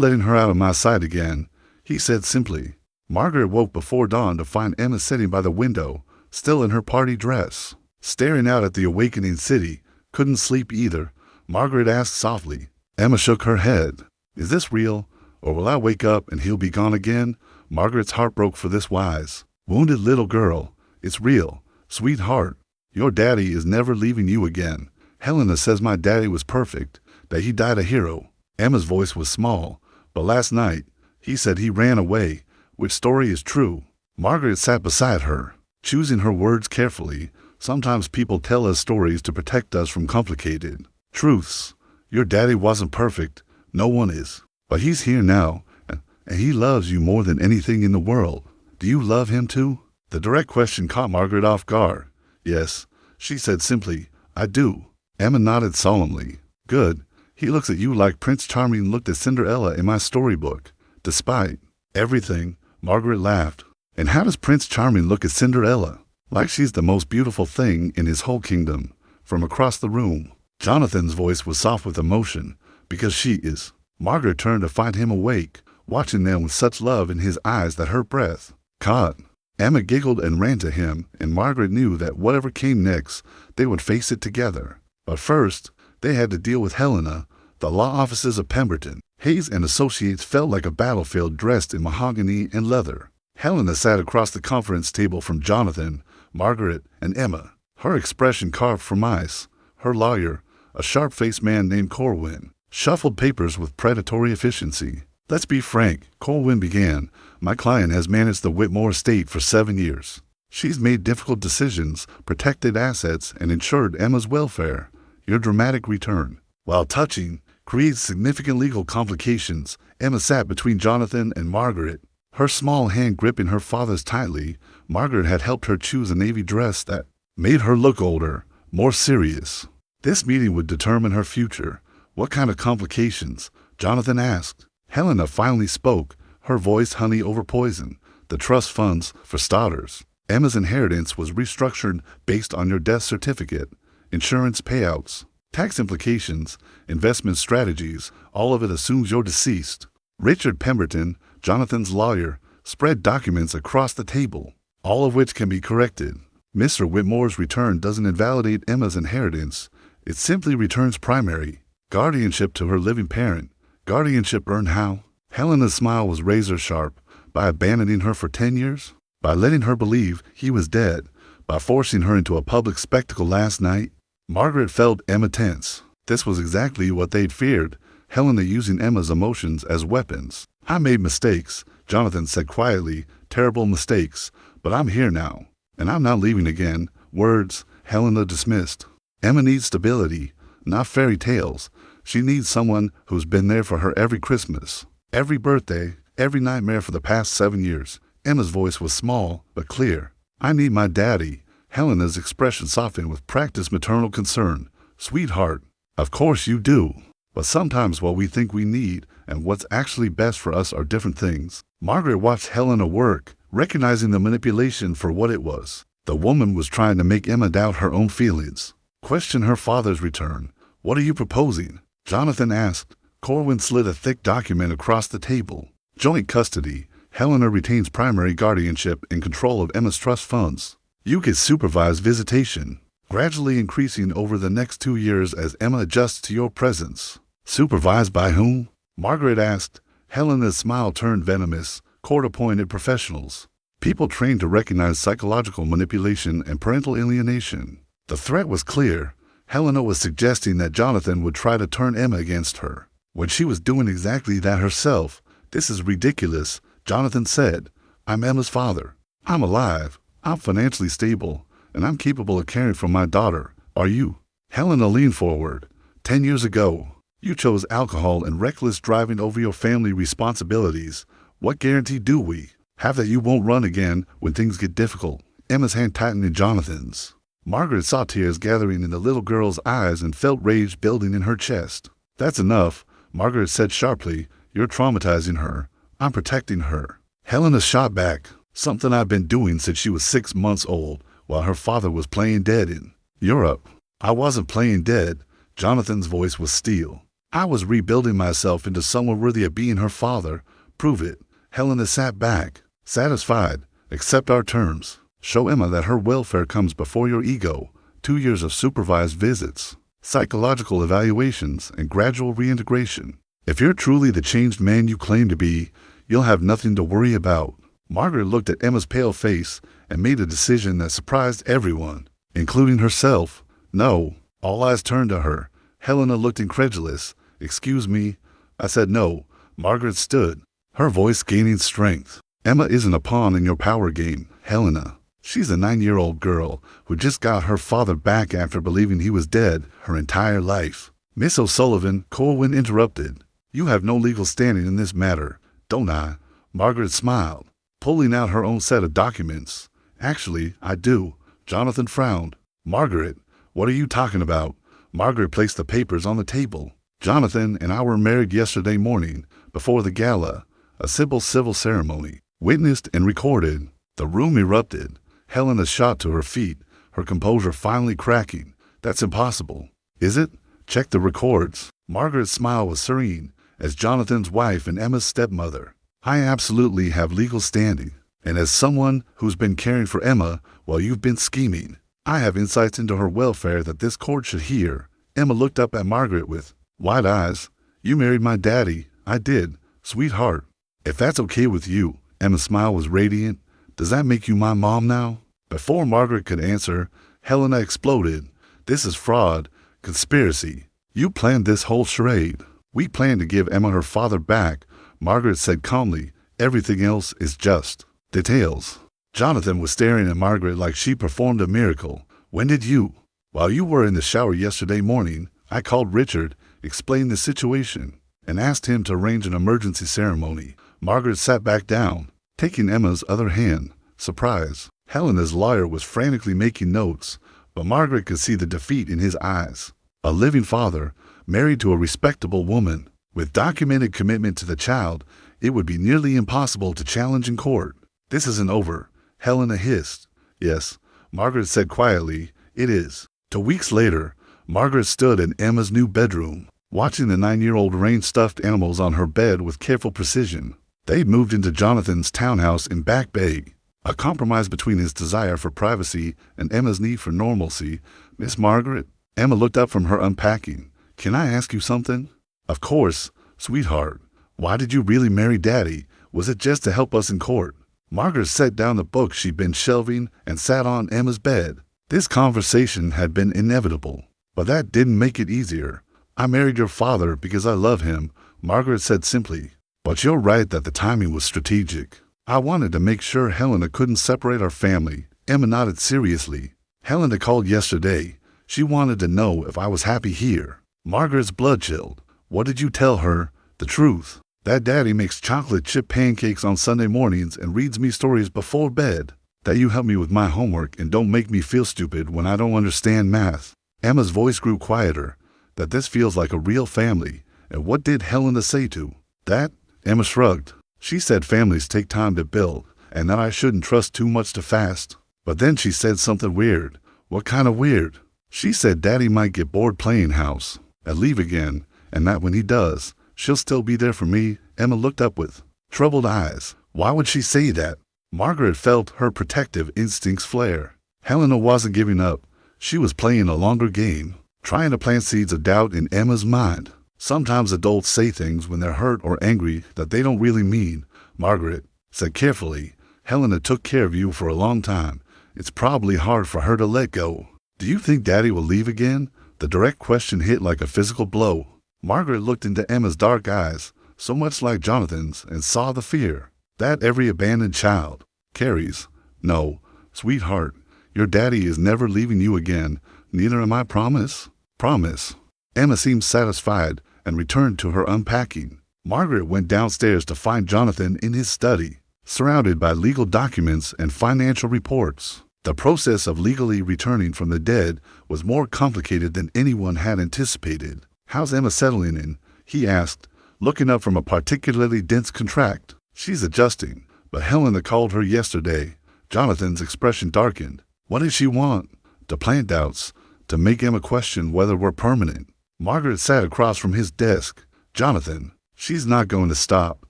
letting her out of my sight again, he said simply. Margaret woke before dawn to find Emma sitting by the window, still in her party dress, staring out at the awakening city. Couldn't sleep either. Margaret asked softly. Emma shook her head. Is this real? Or will I wake up and he'll be gone again? Margaret's heart broke for this wise, wounded little girl. It's real. Sweetheart, your daddy is never leaving you again. Helena says my daddy was perfect, that he died a hero. Emma's voice was small, but last night, he said he ran away. Which story is true? Margaret sat beside her, choosing her words carefully. Sometimes people tell us stories to protect us from complicated truths. Your daddy wasn't perfect. No one is. But he's here now, and he loves you more than anything in the world. Do you love him too? The direct question caught Margaret off guard. Yes, she said simply, I do. Emma nodded solemnly. Good. He looks at you like Prince Charming looked at Cinderella in my storybook. Despite everything, Margaret laughed. And how does Prince Charming look at Cinderella? Like she's the most beautiful thing in his whole kingdom. From across the room, Jonathan's voice was soft with emotion. Because she is. Margaret turned to find him awake, watching them with such love in his eyes that her breath caught. Emma giggled and ran to him, and Margaret knew that whatever came next, they would face it together. But first, they had to deal with Helena. The law offices of Pemberton, Hayes and Associates felt like a battlefield dressed in mahogany and leather. Helena sat across the conference table from Jonathan, Margaret, and Emma, her expression carved from ice. Her lawyer, a sharp-faced man named Corwin, shuffled papers with predatory efficiency. Let's be frank, Corwin began. My client has managed the Whitmore estate for 7 years. She's made difficult decisions, protected assets, and ensured Emma's welfare. Your dramatic return, while touching, creates significant legal complications. Emma sat between Jonathan and Margaret, her small hand gripping her father's tightly. Margaret had helped her choose a navy dress that made her look older, more serious. This meeting would determine her future. What kind of complications? Jonathan asked. Helena finally spoke, her voice honey over poison. The trust funds, for starters. Emma's inheritance was restructured based on your death certificate. Insurance payouts, tax implications, investment strategies, all of it assumes you're deceased. Richard Pemberton, Jonathan's lawyer, spread documents across the table, all of which can be corrected. Mr. Whitmore's return doesn't invalidate Emma's inheritance. It simply returns primary guardianship to her living parent. Guardianship earned how? Helena's smile was razor-sharp. By abandoning her for 10 years? By letting her believe he was dead? By forcing her into a public spectacle last night? Margaret felt Emma tense. This was exactly what they'd feared, Helena using Emma's emotions as weapons. I made mistakes, Jonathan said quietly, terrible mistakes, but I'm here now, and I'm not leaving again. Words, Helena dismissed. Emma needs stability, not fairy tales. She needs someone who's been there for her every Christmas, every birthday, every nightmare for the past 7 years. Emma's voice was small, but clear. I need my daddy. Helena's expression softened with practiced maternal concern. Sweetheart, of course you do. But sometimes what we think we need and what's actually best for us are different things. Margaret watched Helena work, recognizing the manipulation for what it was. The woman was trying to make Emma doubt her own feelings, question her father's return. What are you proposing? Jonathan asked. Corwin slid a thick document across the table. Joint custody. Helena retains primary guardianship and control of Emma's trust funds. You get supervised visitation, gradually increasing over the next 2 years as Emma adjusts to your presence. Supervised by whom? Margaret asked. Helena's smile turned venomous. Court-appointed professionals. People trained to recognize psychological manipulation and parental alienation. The threat was clear. Helena was suggesting that Jonathan would try to turn Emma against her, when she was doing exactly that herself. "This is ridiculous," Jonathan said. "I'm Emma's father. I'm alive. I'm financially stable, and I'm capable of caring for my daughter. Are you?" Helena leaned forward. 10 years ago, you chose alcohol and reckless driving over your family responsibilities. What guarantee do we have that you won't run again when things get difficult?" Emma's hand tightened in Jonathan's. Margaret saw tears gathering in the little girl's eyes and felt rage building in her chest. "That's enough," Margaret said sharply. "You're traumatizing her. I'm protecting her." Helena shot back. "Something I've been doing since she was 6 months old, while her father was playing dead in Europe." "I wasn't playing dead." Jonathan's voice was steel. "I was rebuilding myself into someone worthy of being her father." "Prove it." Helena sat back. "Satisfied. Accept our terms. Show Emma that her welfare comes before your ego. 2 years of supervised visits, psychological evaluations, and gradual reintegration. If you're truly the changed man you claim to be, you'll have nothing to worry about." Margaret looked at Emma's pale face and made a decision that surprised everyone, including herself. "No." All eyes turned to her. Helena looked incredulous. "Excuse me?" "I said no." Margaret stood, her voice gaining strength. "Emma isn't a pawn in your power game, Helena. She's a 9-year-old girl who just got her father back after believing he was dead her entire life." "Miss O'Sullivan," Corwin interrupted, "you have no legal standing in this matter, don't I?" Margaret smiled, pulling out her own set of documents. "Actually, I do." Jonathan frowned. "Margaret, what are you talking about?" Margaret placed the papers on the table. "Jonathan and I were married yesterday morning, before the gala, a simple civil ceremony, witnessed and recorded." The room erupted. Helena shot to her feet, her composure finally cracking. "That's impossible." "Is it? Check the records." Margaret's smile was serene, as Jonathan's wife and Emma's stepmother. "I absolutely have legal standing, and as someone who's been caring for Emma while you've been scheming, I have insights into her welfare that this court should hear." Emma looked up at Margaret with wide eyes. "You married my daddy." "I did, sweetheart." "If that's okay with you," Emma's smile was radiant, "does that make you my mom now?" Before Margaret could answer, Helena exploded. "This is fraud, conspiracy. You planned this whole charade." "We plan to give Emma her father back," Margaret said calmly. "Everything else is just details." Jonathan was staring at Margaret like she performed a miracle. "When did you?" "While you were in the shower yesterday morning, I called Richard, explained the situation, and asked him to arrange an emergency ceremony." Margaret sat back down, taking Emma's other hand. Surprise. Helena's lawyer was frantically making notes, but Margaret could see the defeat in his eyes. A living father, married to a respectable woman, with documented commitment to the child, it would be nearly impossible to challenge in court. "This isn't over," Helena hissed. "Yes," Margaret said quietly, "it is." 2 weeks later, Margaret stood in Emma's new bedroom, watching the 9-year-old arrange stuffed animals on her bed with careful precision. They'd moved into Jonathan's townhouse in Back Bay, a compromise between his desire for privacy and Emma's need for normalcy. "Miss Margaret?" Emma looked up from her unpacking. "Can I ask you something?" "Of course, sweetheart. Why did you really marry Daddy? Was it just to help us in court?" Margaret set down the book she'd been shelving and sat on Emma's bed. This conversation had been inevitable, but that didn't make it easier. "I married your father because I love him," Margaret said simply. "But you're right that the timing was strategic. I wanted to make sure Helena couldn't separate our family." Emma nodded seriously. "Helena called yesterday. She wanted to know if I was happy here." Margaret's blood chilled. "What did you tell her?" "The truth. That Daddy makes chocolate chip pancakes on Sunday mornings and reads me stories before bed. That you help me with my homework and don't make me feel stupid when I don't understand math." Emma's voice grew quieter. "That this feels like a real family. And what did Helena say to that?" Emma shrugged. "She said families take time to build, and that I shouldn't trust too much too fast. But then she said something weird." "What kind of weird?" "She said Daddy might get bored playing house and leave again, and that when he does, she'll still be there for me." Emma looked up with troubled eyes. "Why would she say that?" Margaret felt her protective instincts flare. Helena wasn't giving up. She was playing a longer game, trying to plant seeds of doubt in Emma's mind. Sometimes adults say things when they're hurt or angry that they don't really mean, Margaret said carefully. Helena took care of you for a long time. It's probably hard for her to let go. Do you think Daddy will leave again? The direct question hit like a physical blow. Margaret looked into Emma's dark eyes, so much like Jonathan's, and saw the fear that every abandoned child carries. No, sweetheart, your daddy is never leaving you again. Neither am I, promise? Promise. Emma seemed satisfied and returned to her unpacking. Margaret went downstairs to find Jonathan in his study, surrounded by legal documents and financial reports. The process of legally returning from the dead was more complicated than anyone had anticipated. How's Emma settling in? He asked, looking up from a particularly dense contract. She's adjusting, but Helena called her yesterday. Jonathan's expression darkened. What did she want? To plant doubts, to make Emma question whether we're permanent. Margaret sat across from his desk. Jonathan, she's not going to stop,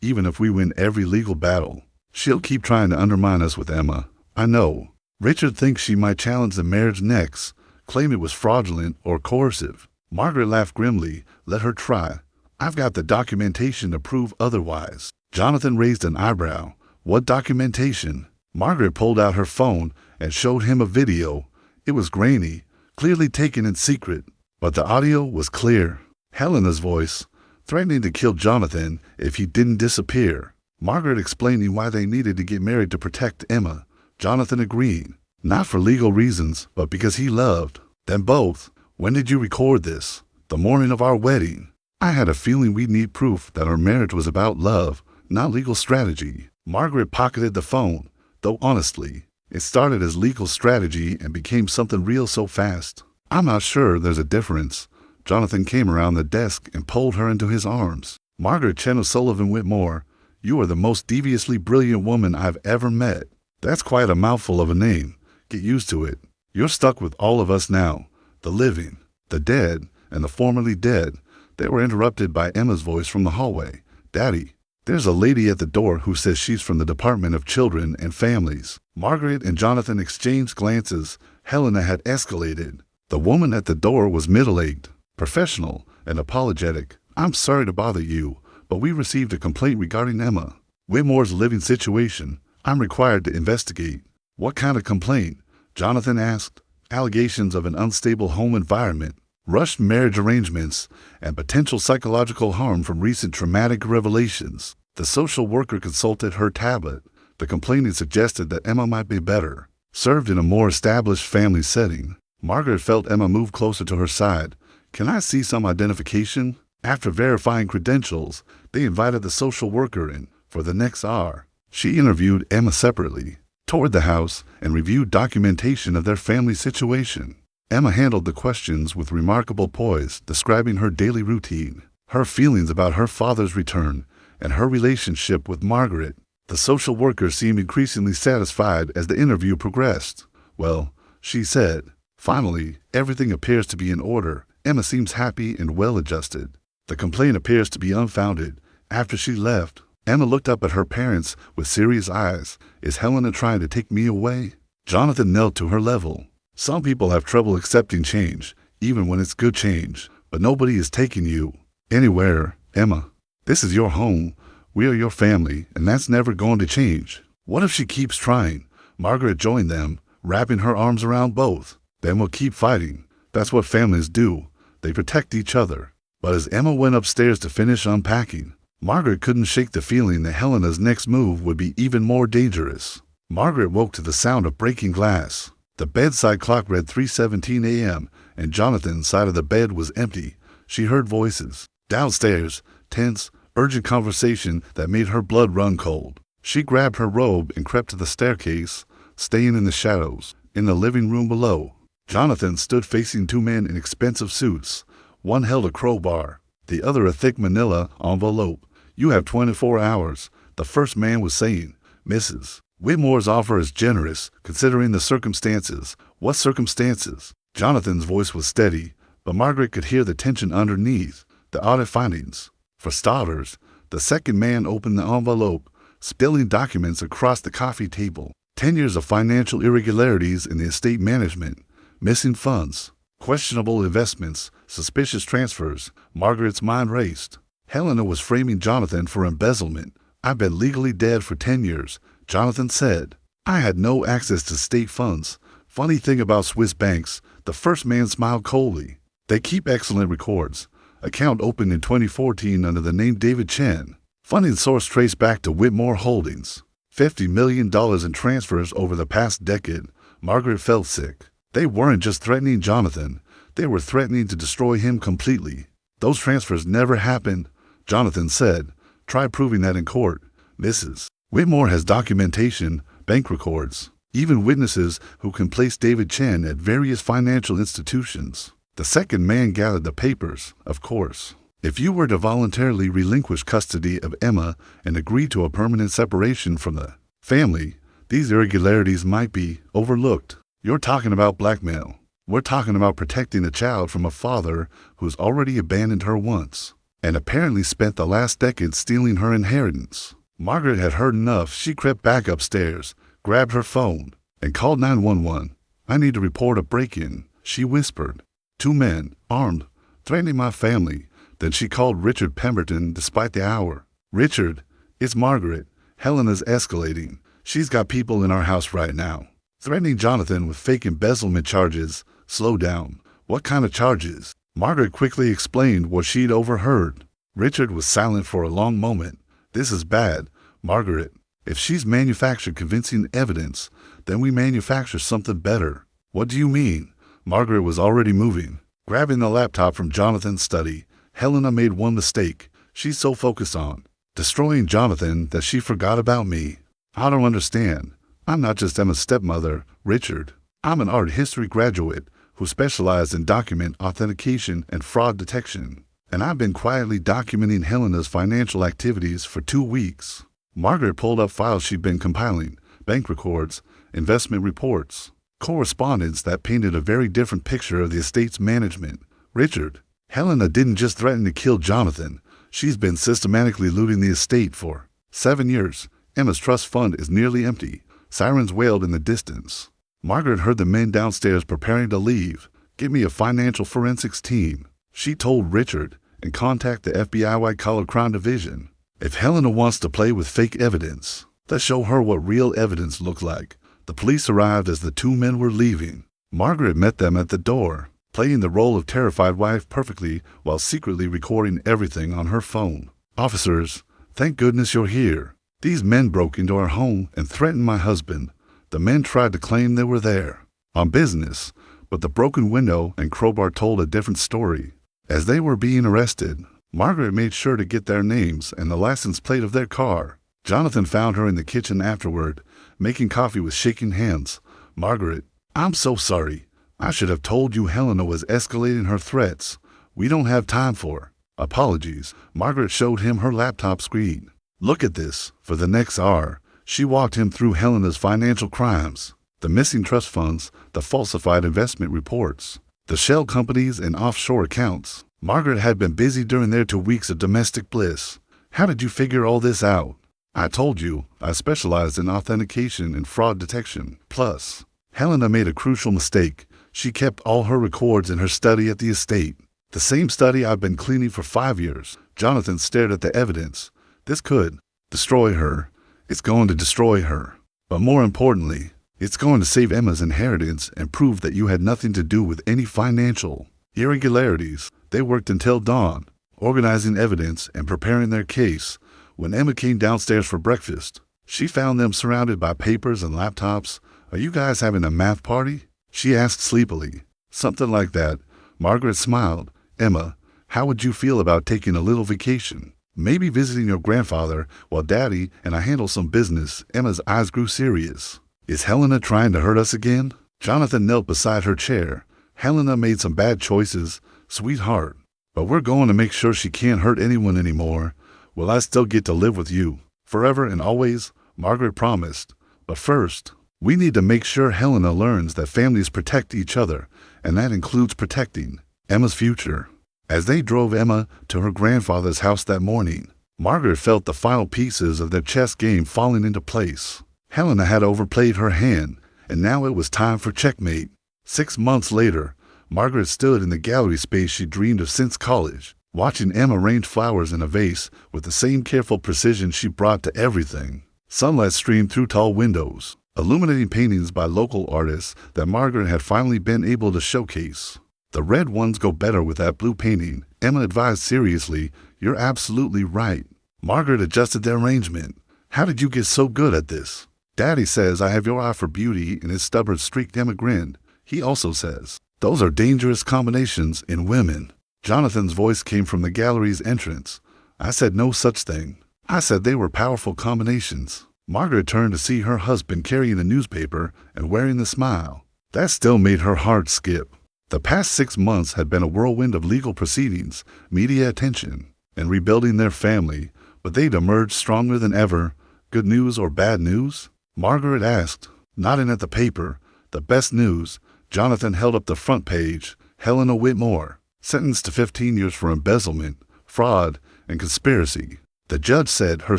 even if we win every legal battle. She'll keep trying to undermine us with Emma. I know. Richard thinks she might challenge the marriage next, claim it was fraudulent or coercive. Margaret laughed grimly. Let her try. I've got the documentation to prove otherwise. Jonathan raised an eyebrow. What documentation? Margaret pulled out her phone and showed him a video. It was grainy, clearly taken in secret, but the audio was clear. Helena's voice, threatening to kill Jonathan if he didn't disappear. Margaret explaining why they needed to get married to protect Emma. Jonathan agreeing, not for legal reasons, but because he loved them both. When did you record this? The morning of our wedding. I had a feeling we'd need proof that our marriage was about love, not legal strategy. Margaret pocketed the phone, though honestly, it started as legal strategy and became something real so fast. I'm not sure there's a difference. Jonathan came around the desk and pulled her into his arms. Margaret Chen Sullivan Whitmore, you are the most deviously brilliant woman I've ever met. That's quite a mouthful of a name. Get used to it. You're stuck with all of us now. The living, the dead, and the formerly dead. They were interrupted by Emma's voice from the hallway. Daddy, there's a lady at the door who says she's from the Department of Children and Families. Margaret and Jonathan exchanged glances. Helena had escalated. The woman at the door was middle-aged, professional, and apologetic. I'm sorry to bother you, but we received a complaint regarding Emma Whitmore's living situation. I'm required to investigate. What kind of complaint? Jonathan asked. Allegations of an unstable home environment, rushed marriage arrangements, and potential psychological harm from recent traumatic revelations. The social worker consulted her tablet. The complainant suggested that Emma might be better served in a more established family setting. Margaret felt Emma move closer to her side. Can I see some identification? After verifying credentials, they invited the social worker in. For the next hour, she interviewed Emma separately, toured the house, and reviewed documentation of their family situation. Emma handled the questions with remarkable poise, describing her daily routine, her feelings about her father's return, and her relationship with Margaret. The social worker seemed increasingly satisfied as the interview progressed. Well, she said, finally, everything appears to be in order. Emma seems happy and well-adjusted. The complaint appears to be unfounded. After she left, Emma looked up at her parents with serious eyes. Is Helena trying to take me away? Jonathan knelt to her level. Some people have trouble accepting change, even when it's good change. But nobody is taking you anywhere, Emma. This is your home. We are your family, and that's never going to change. What if she keeps trying? Margaret joined them, wrapping her arms around both. Then we'll keep fighting. That's what families do. They protect each other. But as Emma went upstairs to finish unpacking, Margaret couldn't shake the feeling that Helena's next move would be even more dangerous. Margaret woke to the sound of breaking glass. The bedside clock read 3:17 a.m., and Jonathan's side of the bed was empty. She heard voices. Downstairs, tense, urgent conversation that made her blood run cold. She grabbed her robe and crept to the staircase, staying in the shadows. In the living room below, Jonathan stood facing two men in expensive suits. One held a crowbar, the other a thick manila envelope. You have 24 hours, the first man was saying. Mrs. Whitmore's offer is generous, considering the circumstances. What circumstances? Jonathan's voice was steady, but Margaret could hear the tension underneath. The audit findings. For starters, the second man opened the envelope, spilling documents across the coffee table. 10 years of financial irregularities in the estate management, missing funds, Questionable investments, suspicious transfers. Margaret's mind raced. Helena was framing Jonathan for embezzlement. "I've been legally dead for 10 years, Jonathan said. I had no access to state funds. Funny thing about Swiss banks, the first man smiled coldly. They keep excellent records. Account opened in 2014 under the name David Chen. Funding source traced back to Whitmore Holdings. $50 million in transfers over the past decade. Margaret felt sick. They weren't just threatening Jonathan. They were threatening to destroy him completely. Those transfers never happened, Jonathan said. Try proving that in court. Mrs. Whitmore has documentation, bank records, even witnesses who can place David Chen at various financial institutions. The second man gathered the papers, of course. If you were to voluntarily relinquish custody of Emma and agree to a permanent separation from the family, these irregularities might be overlooked. You're talking about blackmail. We're talking about protecting a child from a father who's already abandoned her once, and apparently spent the last decade stealing her inheritance. Margaret had heard enough. She crept back upstairs, grabbed her phone, and called 911. "I need to report a break-in," she whispered. "2 men, armed, threatening my family." Then she called Richard Pemberton despite the hour. "Richard, it's Margaret. Helena's escalating. She's got people in our house right now, threatening Jonathan with fake embezzlement charges." "Slow down. What kind of charges?" Margaret quickly explained what she'd overheard. Richard was silent for a long moment. "This is bad, Margaret. If she's manufactured convincing evidence, then we manufacture something better." "What do you mean?" Margaret was already moving. Grabbing the laptop from Jonathan's study, Helena made one mistake. She's so focused on destroying Jonathan that she forgot about me. "I don't understand. I'm not just Emma's stepmother, Richard. I'm an art history graduate who specialized in document authentication and fraud detection, and I've been quietly documenting Helena's financial activities for 2 weeks." Margaret pulled up files she'd been compiling, bank records, investment reports, correspondence that painted a very different picture of the estate's management. "Richard, Helena didn't just threaten to kill Jonathan. She's been systematically looting the estate for 7 years. Emma's trust fund is nearly empty." Sirens wailed in the distance. Margaret heard the men downstairs preparing to leave. "Get me a financial forensics team," she told Richard, "and contact the FBI white-collar crime division. If Helena wants to play with fake evidence, let's show her what real evidence looked like." The police arrived as the 2 men were leaving. Margaret met them at the door, playing the role of terrified wife perfectly while secretly recording everything on her phone. "Officers, thank goodness you're here. These men broke into our home and threatened my husband. The men tried to claim they were there on business, but the broken window and crowbar told a different story. As they were being arrested, Margaret made sure to get their names and the license plate of their car. Jonathan found her in the kitchen afterward, making coffee with shaking hands. "Margaret, I'm so sorry. I should have told you Helena was escalating her threats. We don't have time for apologies." Margaret showed him her laptop screen. "Look at this." For the next hour, she walked him through Helena's financial crimes, the missing trust funds, the falsified investment reports, the shell companies and offshore accounts. Margaret had been busy during their 2 weeks of domestic bliss. "How did you figure all this out?" "I told you, I specialized in authentication and fraud detection. Plus, Helena made a crucial mistake. She kept all her records in her study at the estate. The same study I've been cleaning for 5 years. Jonathan stared at the evidence. "This could destroy her. It's going to destroy her. But more importantly, it's going to save Emma's inheritance and prove that you had nothing to do with any financial irregularities." They worked until dawn, organizing evidence and preparing their case. When Emma came downstairs for breakfast, she found them surrounded by papers and laptops. "Are you guys having a math party?" she asked sleepily. "Something like that." Margaret smiled. "Emma, how would you feel about taking a little vacation? Maybe visiting your grandfather while Daddy and I handle some business." Emma's eyes grew serious. "Is Helena trying to hurt us again?" Jonathan knelt beside her chair. "Helena made some bad choices, sweetheart. But we're going to make sure she can't hurt anyone anymore. Will I still get to live with you forever and always?" Margaret promised. "But first, we need to make sure Helena learns that families protect each other, and that includes protecting Emma's future." As they drove Emma to her grandfather's house that morning, Margaret felt the final pieces of their chess game falling into place. Helena had overplayed her hand, and now it was time for checkmate. 6 months later, Margaret stood in the gallery space she dreamed of since college, watching Emma arrange flowers in a vase with the same careful precision she brought to everything. Sunlight streamed through tall windows, illuminating paintings by local artists that Margaret had finally been able to showcase. "The red ones go better with that blue painting," Emma advised seriously. "You're absolutely right." Margaret adjusted the arrangement. "How did you get so good at this?" "Daddy says I have your eye for beauty," and his stubborn streak. Emma grinned. "He also says those are dangerous combinations in women." Jonathan's voice came from the gallery's entrance. "I said no such thing. I said they were powerful combinations." Margaret turned to see her husband carrying a newspaper and wearing the smile. That still made her heart skip. The past 6 months had been a whirlwind of legal proceedings, media attention, and rebuilding their family, but they'd emerged stronger than ever. "Good news or bad news?" Margaret asked, nodding at the paper. "The best news." Jonathan held up the front page. "Helena Whitmore, sentenced to 15 years for embezzlement, fraud, and conspiracy. The judge said her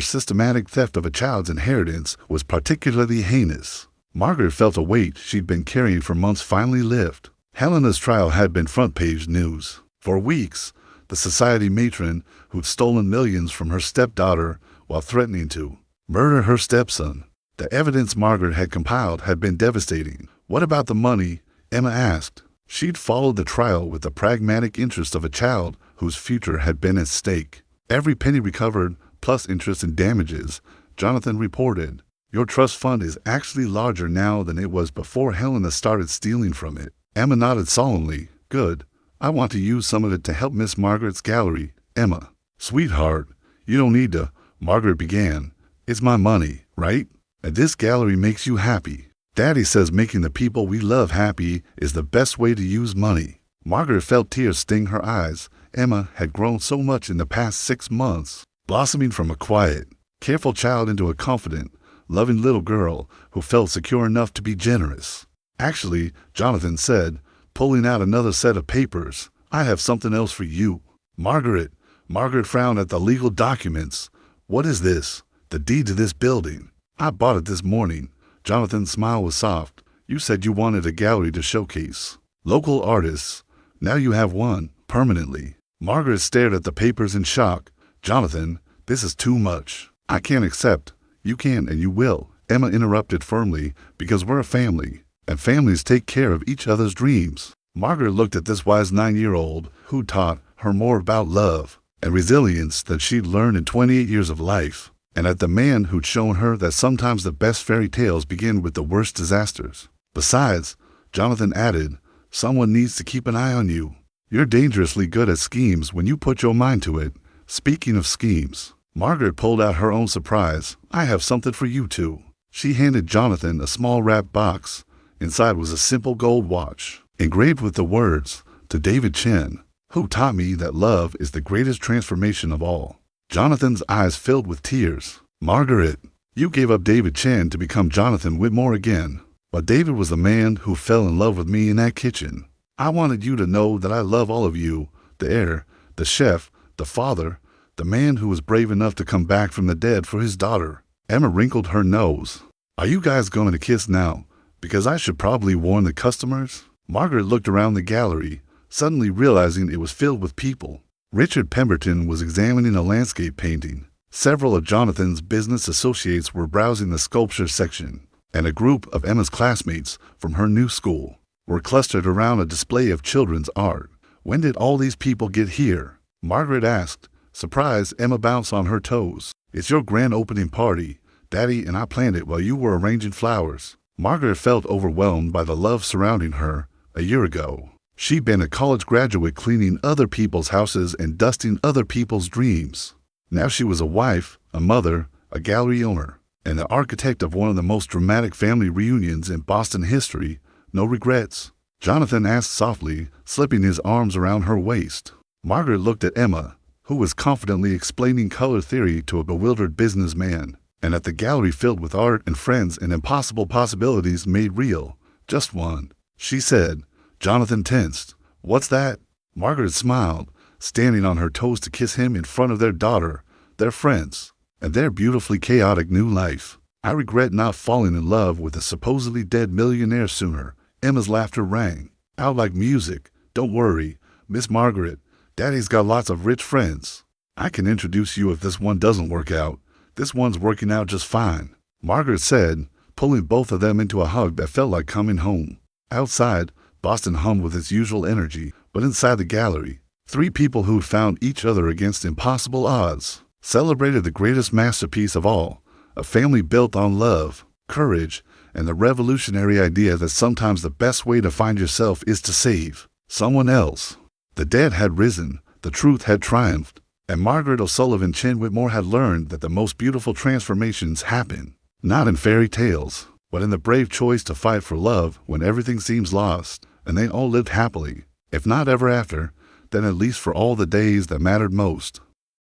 systematic theft of a child's inheritance was particularly heinous." Margaret felt a weight she'd been carrying for months finally lift. Helena's trial had been front-page news. For weeks, the society matron who'd stolen millions from her stepdaughter while threatening to murder her stepson. The evidence Margaret had compiled had been devastating. "What about the money?" Emma asked. She'd followed the trial with the pragmatic interest of a child whose future had been at stake. "Every penny recovered, plus interest and damages," Jonathan reported. "Your trust fund is actually larger now than it was before Helena started stealing from it." Emma nodded solemnly. "Good. I want to use some of it to help Miss Margaret's gallery." "Emma." "Sweetheart, you don't need to," Margaret began. "It's my money, right? And this gallery makes you happy. Daddy says making the people we love happy is the best way to use money." Margaret felt tears sting her eyes. Emma had grown so much in the past 6 months, blossoming from a quiet, careful child into a confident, loving little girl who felt secure enough to be generous. "Actually," Jonathan said, pulling out another set of papers, "I have something else for you." Margaret frowned at the legal documents. "What is this?" "The deed to this building. I bought it this morning." Jonathan's smile was soft. "You said you wanted a gallery to showcase local artists. Now you have one, permanently." Margaret stared at the papers in shock. "Jonathan, this is too much. I can't accept." "You can and you will," Emma interrupted firmly, "because we're a family, and families take care of each other's dreams." Margaret looked at this wise 9-year-old who taught her more about love and resilience than she'd learned in 28 years of life, and at the man who'd shown her that sometimes the best fairy tales begin with the worst disasters. "Besides," Jonathan added, "someone needs to keep an eye on you. You're dangerously good at schemes when you put your mind to it." "Speaking of schemes," Margaret pulled out her own surprise. "I have something for you too." She handed Jonathan a small wrapped box. Inside was a simple gold watch, engraved with the words, "To David Chen, who taught me that love is the greatest transformation of all." Jonathan's eyes filled with tears. "Margaret, you gave up David Chen to become Jonathan Whitmore again. But David was the man who fell in love with me in that kitchen. I wanted you to know that I love all of you, the heir, the chef, the father, the man who was brave enough to come back from the dead for his daughter." Emma wrinkled her nose. "Are you guys going to kiss now? Because I should probably warn the customers." Margaret looked around the gallery, suddenly realizing it was filled with people. Richard Pemberton was examining a landscape painting. Several of Jonathan's business associates were browsing the sculpture section, and a group of Emma's classmates from her new school were clustered around a display of children's art. "When did all these people get here?" Margaret asked. Surprised, Emma bounced on her toes. "It's your grand opening party. Daddy and I planned it while you were arranging flowers." Margaret felt overwhelmed by the love surrounding her. A year ago, she'd been a college graduate cleaning other people's houses and dusting other people's dreams. Now she was a wife, a mother, a gallery owner, and the architect of one of the most dramatic family reunions in Boston history. "No regrets?" Jonathan asked softly, slipping his arms around her waist. Margaret looked at Emma, who was confidently explaining color theory to a bewildered businessman, and at the gallery filled with art and friends and impossible possibilities made real. "Just one," she said. Jonathan tensed. "What's that?" Margaret smiled, standing on her toes to kiss him in front of their daughter, their friends, and their beautifully chaotic new life. "I regret not falling in love with a supposedly dead millionaire sooner." Emma's laughter rang out like music. Don't worry, Miss Margaret. Daddy's got lots of rich friends. I can introduce you if this one doesn't work out. This one's working out just fine," Margaret said, pulling both of them into a hug that felt like coming home. Outside, Boston hummed with its usual energy, but inside the gallery, three people who found each other against impossible odds celebrated the greatest masterpiece of all, a family built on love, courage, and the revolutionary idea that sometimes the best way to find yourself is to save someone else. The dead had risen, the truth had triumphed, and Margaret O'Sullivan Chin Whitmore had learned that the most beautiful transformations happen not in fairy tales, but in the brave choice to fight for love when everything seems lost. And they all lived happily, if not ever after, then at least for all the days that mattered most.